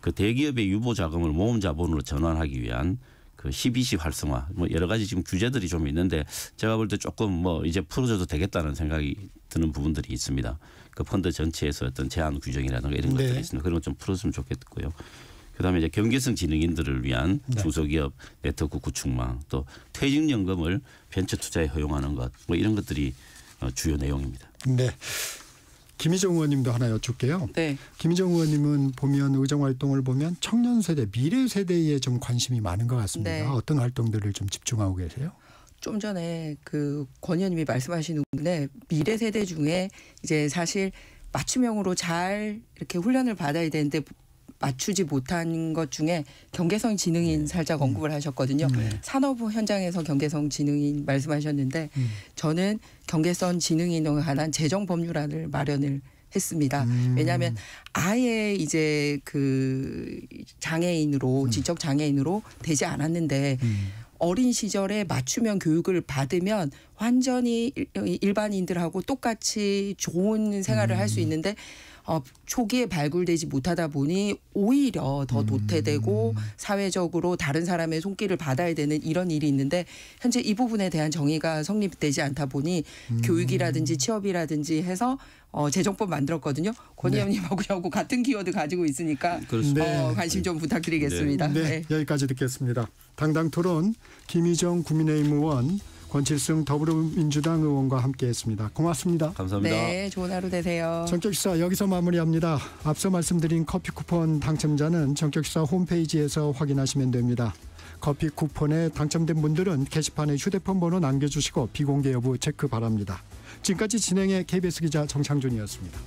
그 대기업의 유보 자금을 모금 자본으로 전환하기 위한 그 12시 활성화 뭐 여러 가지 지금 규제들이 좀 있는데 제가 볼 때 조금 뭐 이제 풀어줘도 되겠다는 생각이 드는 부분들이 있습니다. 그 펀드 전체에서 어떤 제한 규정이라든가 이런 것들이 있습니다. 그런 것 좀 풀었으면 좋겠고요. 그다음에 이제 경제성 지능인들을 위한 중소기업 네트워크 구축망 또 퇴직연금을 벤처 투자에 허용하는 것 뭐 이런 것들이 주요 내용입니다. 네. 김희정 의원님도 하나 여쭙게요. 네. 김희정 의원님은 보면 의정 활동을 보면 청년 세대, 미래 세대에 좀 관심이 많은 것 같습니다. 네. 어떤 활동들을 좀 집중하고 계세요? 좀 전에 그 권 의원님이 말씀하신 부분에 미래 세대 중에 이제 사실 맞춤형으로 잘 이렇게 훈련을 받아야 되는데 맞추지 못한 것 중에 경계성 지능인 살짝 언급을 하셨거든요. 산업 현장에서 경계성 지능인 말씀하셨는데 저는 경계성 지능인에 관한 재정 법률안을 마련을 했습니다. 왜냐하면 아예 이제 그 장애인으로 지적 장애인으로 되지 않았는데 어린 시절에 맞춤형 교육을 받으면 완전히 일반인들하고 똑같이 좋은 생활을 할 수 있는데 초기에 발굴되지 못하다 보니 오히려 더 도태되고 사회적으로 다른 사람의 손길을 받아야 되는 이런 일이 있는데 현재 이 부분에 대한 정의가 성립되지 않다 보니 교육이라든지 취업이라든지 해서 재정법 만들었거든요. 권 의원님하고 같은 키워드 가지고 있으니까 관심 좀 부탁드리겠습니다. 네. 여기까지 듣겠습니다. 당당 토론 김희정 국민의힘 의원, 권칠승 더불어민주당 의원과 함께했습니다. 고맙습니다. 감사합니다. 네, 좋은 하루 되세요. 전격시사 여기서 마무리합니다. 앞서 말씀드린 커피 쿠폰 당첨자는 전격시사 홈페이지에서 확인하시면 됩니다. 커피 쿠폰에 당첨된 분들은 게시판에 휴대폰 번호 남겨주시고 비공개 여부 체크 바랍니다. 지금까지 진행의 KBS 기자 정창준이었습니다.